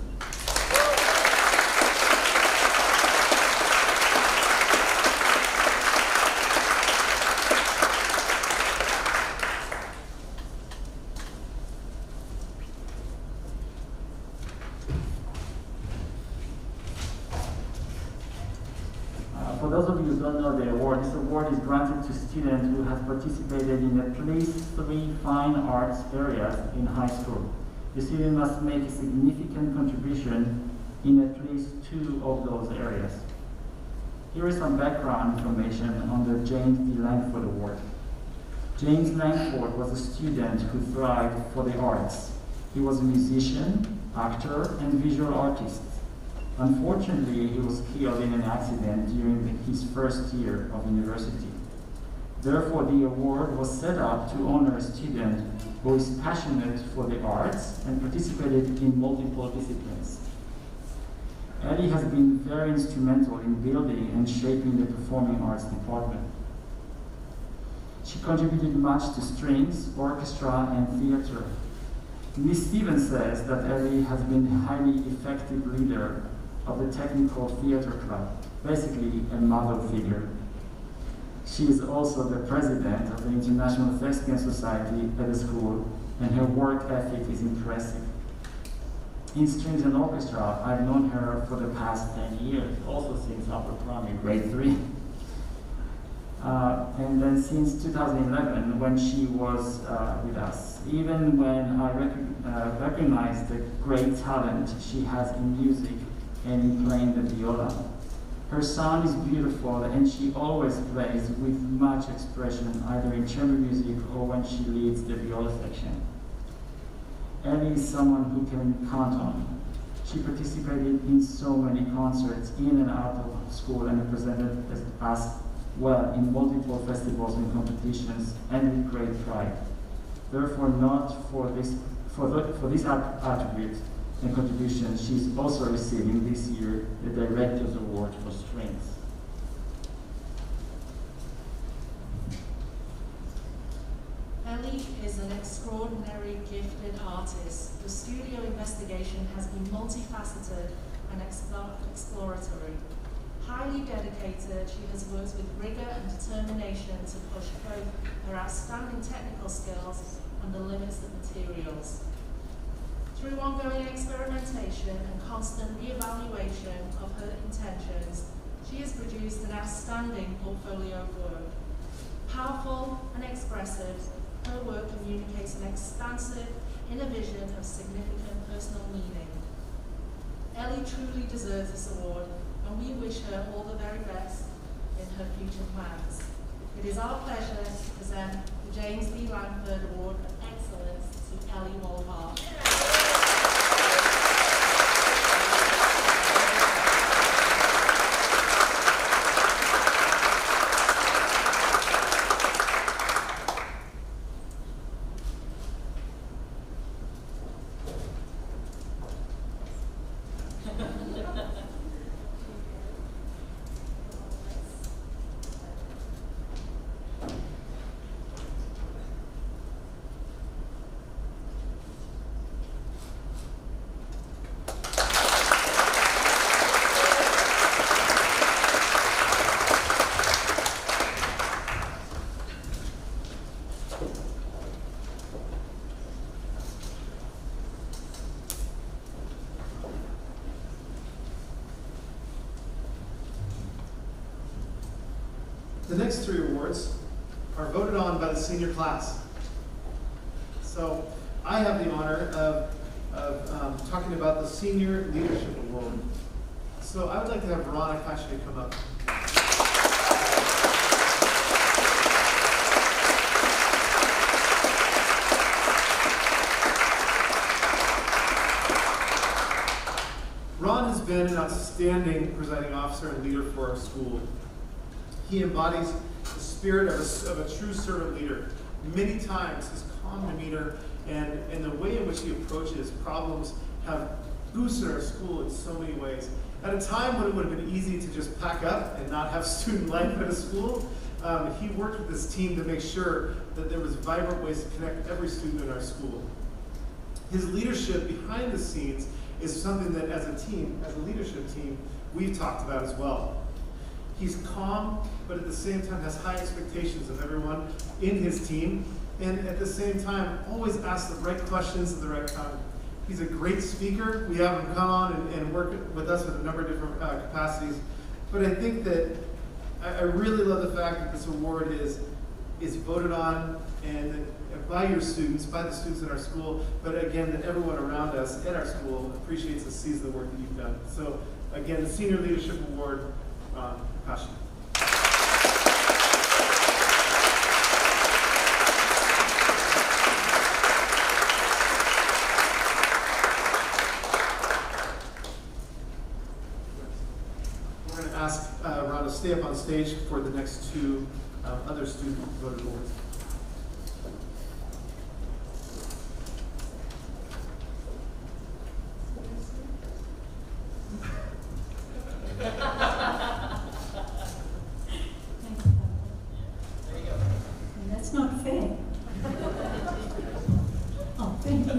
For those of you who don't know the award, this award is granted to students who have participated in at least 3 fine arts areas in high school. The student must make a significant contribution in at least 2 of those areas. Here is some background information on the James D. Langford Award. James Langford was a student who thrived for the arts. He was a musician, actor, and visual artist. Unfortunately, he was killed in an accident during his first year of university. Therefore, the award was set up to honor a student who is passionate for the arts and participated in multiple disciplines. Ellie has been very instrumental in building and shaping the performing arts department. She contributed much to strings, orchestra, and theater. Ms. Stevens says that Ellie has been a highly effective leader of the Technical Theater Club, basically a model figure. She is also the president of the International Thespian Society at the school, and her work ethic is impressive. In strings and orchestra, I've known her for the past 10 years, also since upper primary, grade 3. And then since 2011, when she was with us, even when I recognized the great talent she has in music and in playing the viola. Her sound is beautiful, and she always plays with much expression, either in chamber music or when she leads the viola section. Ellie is someone who can count on. She participated in so many concerts in and out of school and represented us well in multiple festivals and competitions, and with great pride. Therefore, not for this attribute and contribution, she's also receiving this year the Director's Award for Strings. Ellie is an extraordinary gifted artist. The studio investigation has been multifaceted and exploratory. Highly dedicated, she has worked with rigor and determination to push both her outstanding technical skills and the limits of materials. Through ongoing experimentation and constant re-evaluation of her intentions, she has produced an outstanding portfolio of work. Powerful and expressive, her work communicates an expansive inner vision of significant personal meaning. Ellie truly deserves this award, and we wish her all the very best in her future plans. It is our pleasure to present the James B. Langford Award of Excellence to Ellie Walhart. The next three awards are voted on by the senior class. So I have the honor of talking about the Senior Leadership Award. So I would like to have Veronica actually come up. Ron has been an outstanding presiding officer and leader for our school. He embodies the spirit of a true servant leader. Many times his calm demeanor and the way in which he approaches problems have boosted our school in so many ways. At a time when it would have been easy to just pack up and not have student life at a school, he worked with his team to make sure that there was vibrant ways to connect every student in our school. His leadership behind the scenes is something that as a team, as a leadership team, we've talked about as well. He's calm, but at the same time has high expectations of everyone in his team, and at the same time always asks the right questions at the right time. He's a great speaker. We have him come on and work with us with a number of different capacities, but I think that I really love the fact that this award is voted on and by your students, by the students in our school, but again, that everyone around us at our school appreciates and sees the work that you've done. So again, the Senior Leadership Award, Passion. We're going to ask Ron to stay up on stage for the next two other student voted awards. That's not fair. Oh, thank you.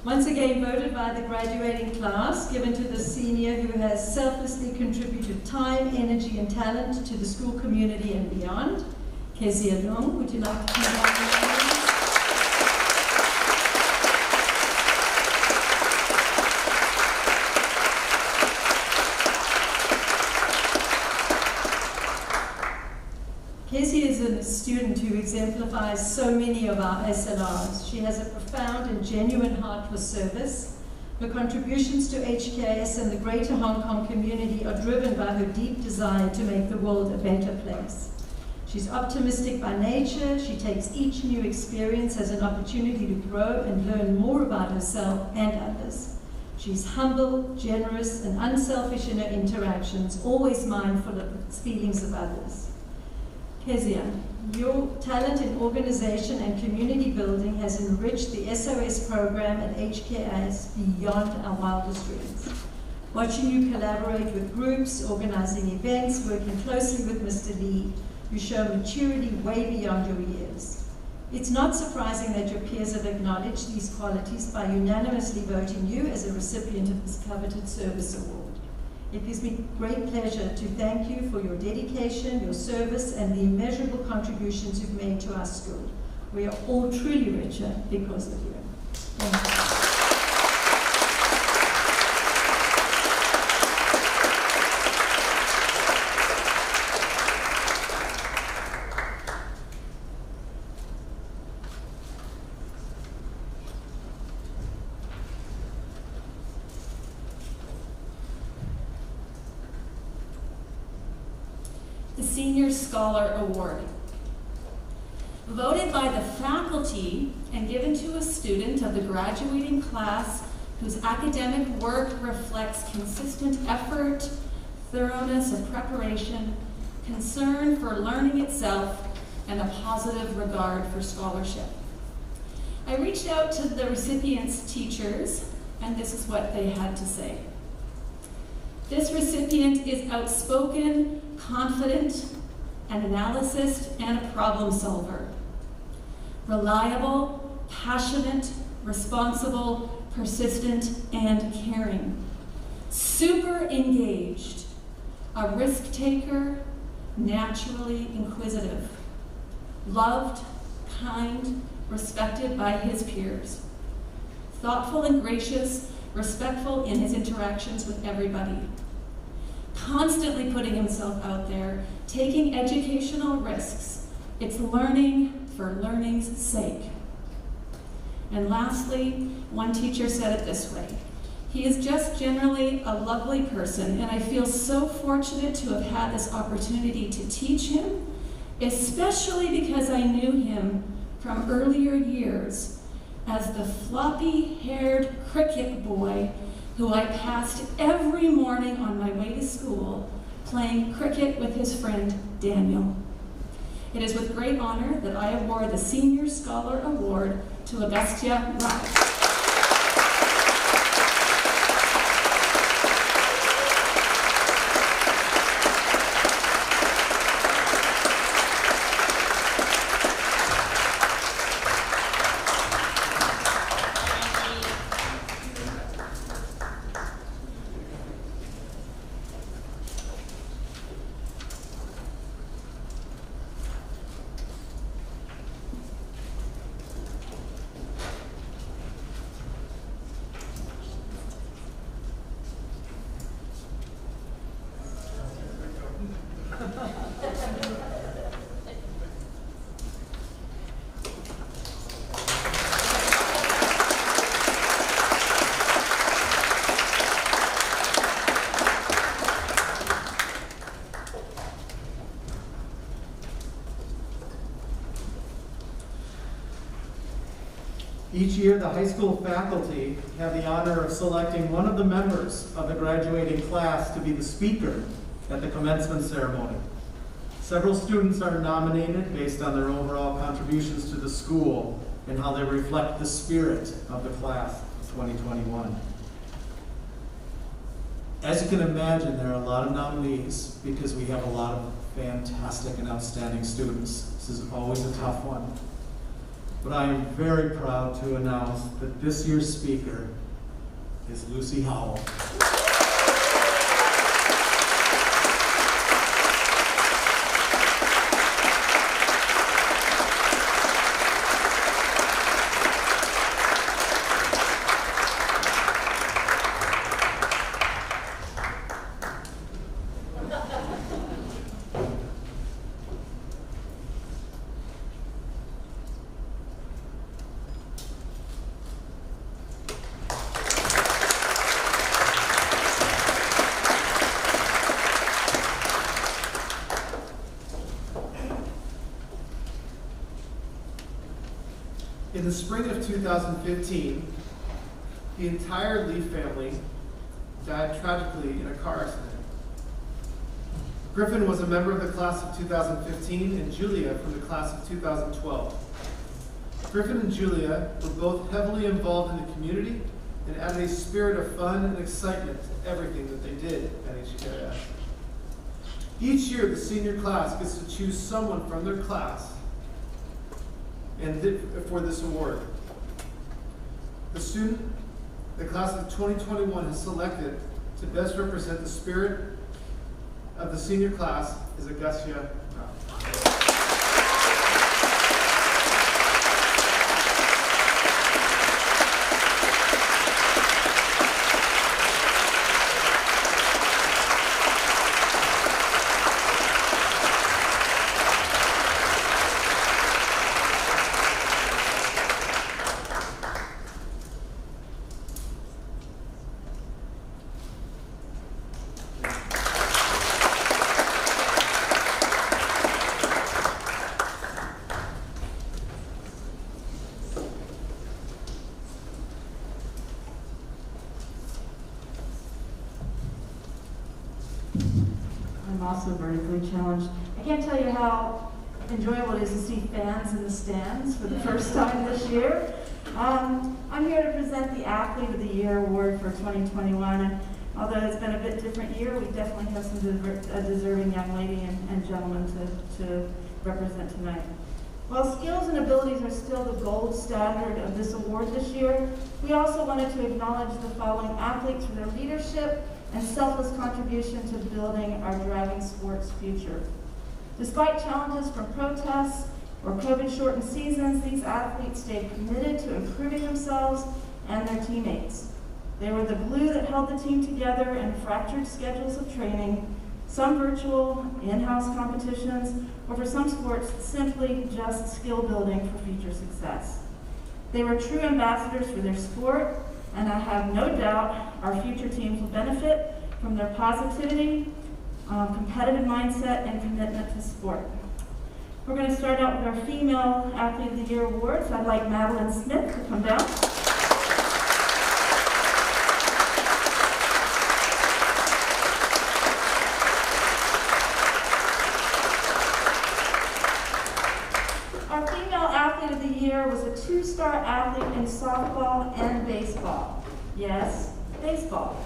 Once again, voted by the graduating class, given to the senior who has selflessly contributed time, energy, and talent to the school community and beyond. Kezia Long, would you like to come down? Kezia is a student who exemplifies so many of our SLRs. She has a profound and genuine heart for service. Her contributions to HKIS and the greater Hong Kong community are driven by her deep desire to make the world a better place. She's optimistic by nature. She takes each new experience as an opportunity to grow and learn more about herself and others. She's humble, generous, and unselfish in her interactions, always mindful of the feelings of others. Kezia, your talent in organization and community building has enriched the SOS program at HKIS beyond our wildest dreams. Watching you collaborate with groups, organizing events, working closely with Mr. Lee, you show maturity way beyond your years. It's not surprising that your peers have acknowledged these qualities by unanimously voting you as a recipient of this coveted service award. It gives me great pleasure to thank you for your dedication, your service, and the immeasurable contributions you've made to our school. We are all truly richer because of you. Thank you. The Senior Scholar Award. Voted by the faculty and given to a student of the graduating class whose academic work reflects consistent effort, thoroughness of preparation, concern for learning itself, and a positive regard for scholarship. I reached out to the recipients' teachers, and this is what they had to say. This recipient is outspoken, confident, an analyst, and a problem solver. Reliable, passionate, responsible, persistent, and caring. Super engaged, a risk taker, naturally inquisitive. Loved, kind, respected by his peers. Thoughtful and gracious, respectful in his interactions with everybody. Constantly putting himself out there, taking educational risks. It's learning for learning's sake. And lastly, one teacher said it this way: he is just generally a lovely person, and I feel so fortunate to have had this opportunity to teach him, especially because I knew him from earlier years as the floppy-haired cricket boy who I passed every morning on my way to school playing cricket with his friend Daniel. It is with great honor that I award the Senior Scholar Award to Agustia Rice. Each year, the high school faculty have the honor of selecting one of the members of the graduating class to be the speaker at the commencement ceremony. Several students are nominated based on their overall contributions to the school and how they reflect the spirit of the class of 2021. As you can imagine, there are a lot of nominees because we have a lot of fantastic and outstanding students. This is always a tough one. But I am very proud to announce that this year's speaker is Lucy Howell. In the spring of 2015, the entire Lee family died tragically in a car accident. Griffin was a member of the class of 2015 and Julia from the class of 2012. Griffin and Julia were both heavily involved in the community and added a spirit of fun and excitement to everything that they did at HKIS. Each year, the senior class gets to choose someone from their class for this award. The class of 2021 has selected to to best represent the spirit of the senior class is Augustia. I'm also vertically challenged. I can't tell you how enjoyable it is to see fans in the stands for the first time this year. I'm here to present the Athlete of the Year Award for 2021. And although it's been a bit different year, we definitely have some deserving young lady and gentlemen to represent tonight. While skills and abilities are still the gold standard of this award this year, we also wanted to acknowledge the following athletes for their leadership and selfless contribution to building our driving sports future. Despite challenges from protests or COVID-shortened seasons, these athletes stayed committed to improving themselves and their teammates. They were the glue that held the team together in fractured schedules of training, some virtual, in-house competitions, or for some sports, simply just skill building for future success. They were true ambassadors for their sport, and I have no doubt our future teams will benefit from their positivity, competitive mindset, and commitment to sport. We're going to start out with our Female Athlete of the Year awards. I'd like Madeline Smith to come down. Our Female Athlete of the Year was a two-star athlete in softball and baseball. Yes, baseball.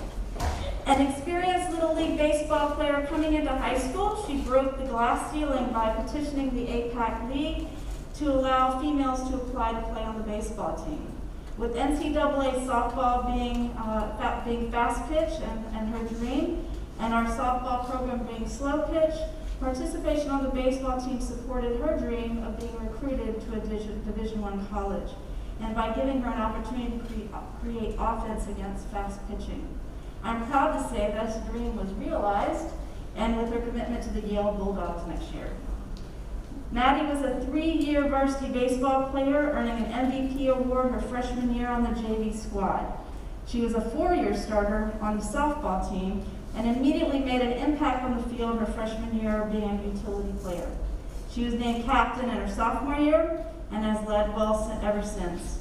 An experienced Little League baseball player coming into high school, she broke the glass ceiling by petitioning the APAC League to allow females to apply to play on the baseball team. With NCAA softball being fast pitch and her dream, and our softball program being slow pitch, participation on the baseball team supported her dream of being recruited to a Division I college, and by giving her an opportunity to create offense against fast pitching. I'm proud to say this dream was realized, and with her commitment to the Yale Bulldogs next year. Maddie was a 3-year varsity baseball player, earning an MVP award her freshman year on the JV squad. She was a 4-year starter on the softball team, and immediately made an impact on the field her freshman year being a utility player. She was named captain in her sophomore year, and has led well ever since.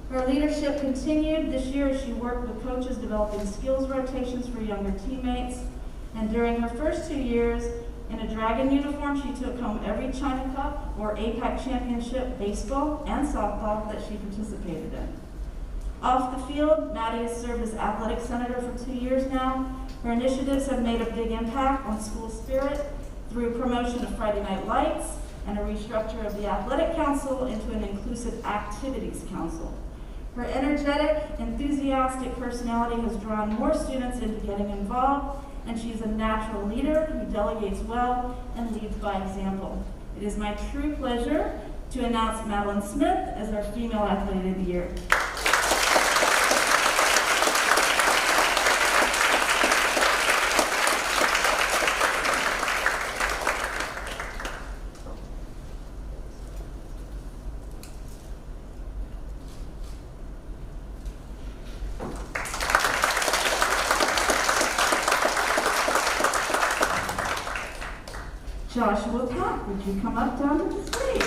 Her leadership continued this year as she worked with coaches developing skills rotations for younger teammates. And during her first 2 years in a Dragon uniform, she took home every China Cup or APAC Championship baseball and softball that she participated in. Off the field, Maddie has served as athletic senator for 2 years now. Her initiatives have made a big impact on school spirit through promotion of Friday Night Lights and a restructure of the athletic council into an inclusive activities council. Her energetic, enthusiastic personality has drawn more students into getting involved, and she's a natural leader who delegates well and leads by example. It is my true pleasure to announce Madeline Smith as our Female Athlete of the Year. Joshua Pack, would you come up down to the stage?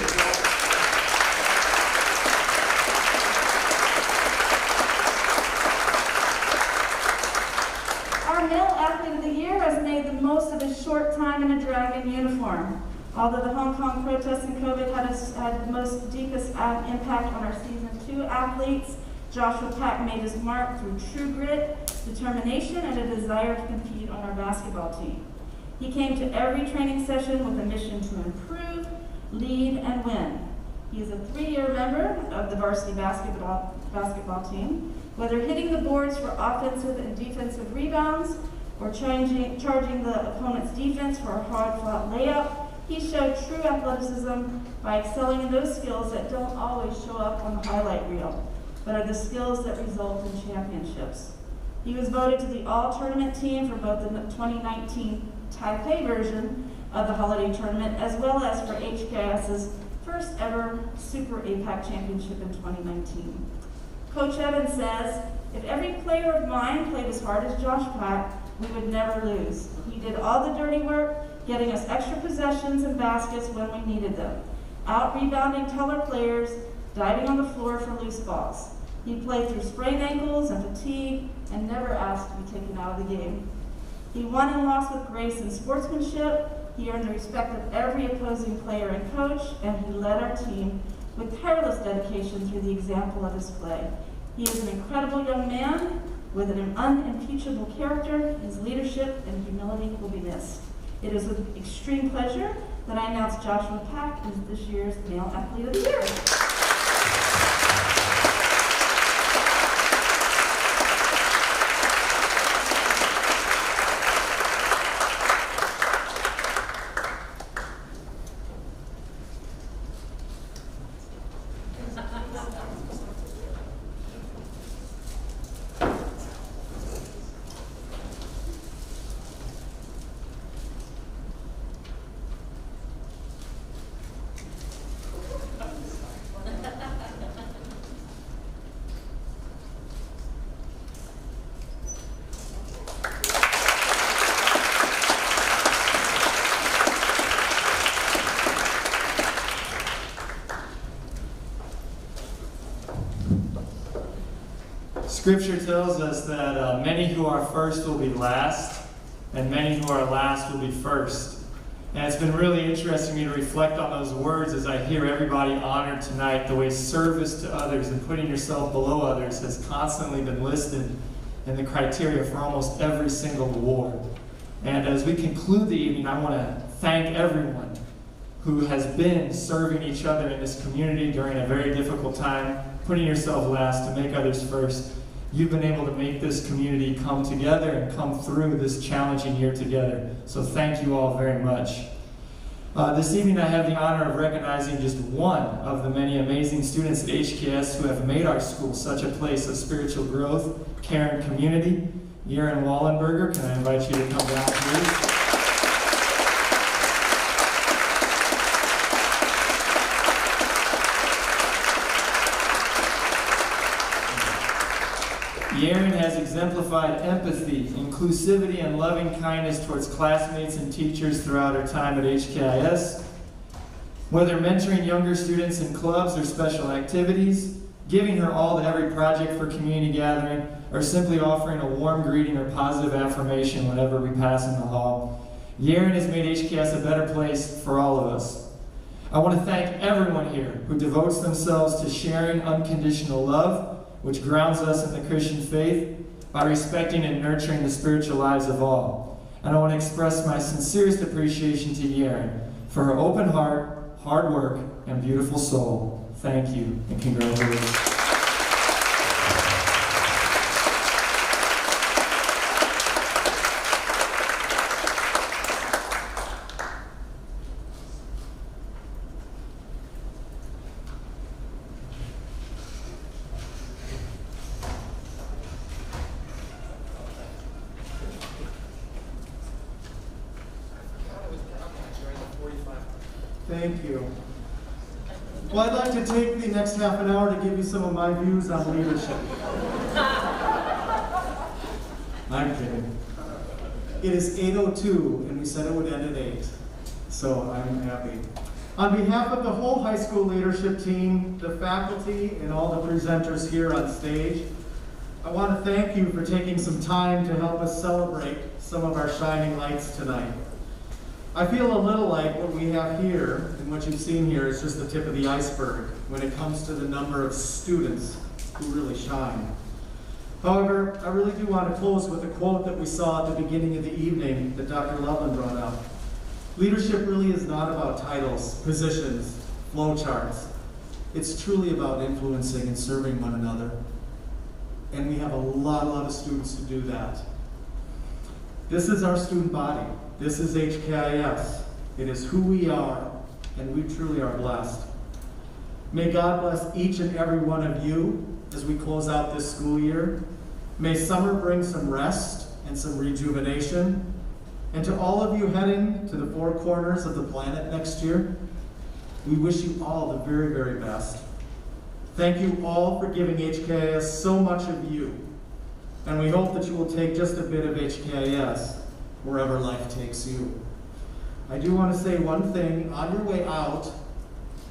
Our Male Athlete of the Year has made the most of his short time in a Dragon uniform. Although the Hong Kong protests and COVID had the most deepest impact on our Season 2 athletes, Joshua Pack made his mark through true grit, determination, and a desire to compete on our basketball team. He came to every training session with a mission to improve, lead, and win. He is a 3-year member of the varsity basketball team. Whether hitting the boards for offensive and defensive rebounds, or charging the opponent's defense for a hard-fought layup, he showed true athleticism by excelling in those skills that don't always show up on the highlight reel, but are the skills that result in championships. He was voted to the all-tournament team for both the 2019 Taipei version of the holiday tournament, as well as for HKIS's first ever Super APAC Championship in 2019. Coach Evans says, if every player of mine played as hard as Josh Pack, we would never lose. He did all the dirty work, getting us extra possessions and baskets when we needed them, out-rebounding taller players, diving on the floor for loose balls. He played through sprained ankles and fatigue and never asked to be taken out of the game. He won and lost with grace and sportsmanship. He earned the respect of every opposing player and coach, and he led our team with tireless dedication through the example of his play. He is an incredible young man with an unimpeachable character. His leadership and humility will be missed. It is with extreme pleasure that I announce Joshua Pack as this year's Male Athlete of the Year. Scripture tells us that many who are first will be last, and many who are last will be first. And it's been really interesting to me to reflect on those words as I hear everybody honored tonight. The way service to others and putting yourself below others has constantly been listed in the criteria for almost every single award. And as we conclude the evening, I want to thank everyone who has been serving each other in this community during a very difficult time, putting yourself last to make others first. You've been able to make this community come together and come through this challenging year together. So thank you all very much. This evening I have the honor of recognizing just one of the many amazing students at HKIS who have made our school such a place of spiritual growth, care, and community. Yaren Wallenberger, can I invite you to come down, please? Yaren has exemplified empathy, inclusivity, and loving kindness towards classmates and teachers throughout her time at HKIS. Whether mentoring younger students in clubs or special activities, giving her all to every project for community gathering, or simply offering a warm greeting or positive affirmation whenever we pass in the hall, Yaren has made HKIS a better place for all of us. I want to thank everyone here who devotes themselves to sharing unconditional love, which grounds us in the Christian faith by respecting and nurturing the spiritual lives of all. And I want to express my sincerest appreciation to Yaren for her open heart, hard work, and beautiful soul. Thank you, and congratulations. Thank you. Well, I'd like to take the next half an hour to give you some of my views on leadership. I'm kidding. It is 8:02, and we said it would end at 8, so I'm happy. On behalf of the whole high school leadership team, the faculty, and all the presenters here on stage, I want to thank you for taking some time to help us celebrate some of our shining lights tonight. I feel a little like what we have here, and what you've seen here is just the tip of the iceberg when it comes to the number of students who really shine. However, I really do want to close with a quote that we saw at the beginning of the evening that Dr. Loveland brought up. Leadership really is not about titles, positions, flowcharts. It's truly about influencing and serving one another. and we have a lot of students to do that. This is our student body. This is HKIS. It is who we are, and we truly are blessed. May God bless each and every one of you as we close out this school year. May summer bring some rest and some rejuvenation. And to all of you heading to the four corners of the planet next year, we wish you all the very, very best. Thank you all for giving HKIS so much of you. And we hope that you will take just a bit of HKIS wherever life takes you. I do want to say one thing. On your way out,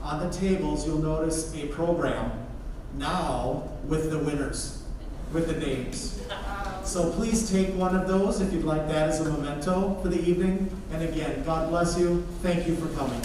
on the tables, you'll notice a program now with the winners, with the names. So please take one of those if you'd like that as a memento for the evening. And again, God bless you. Thank you for coming.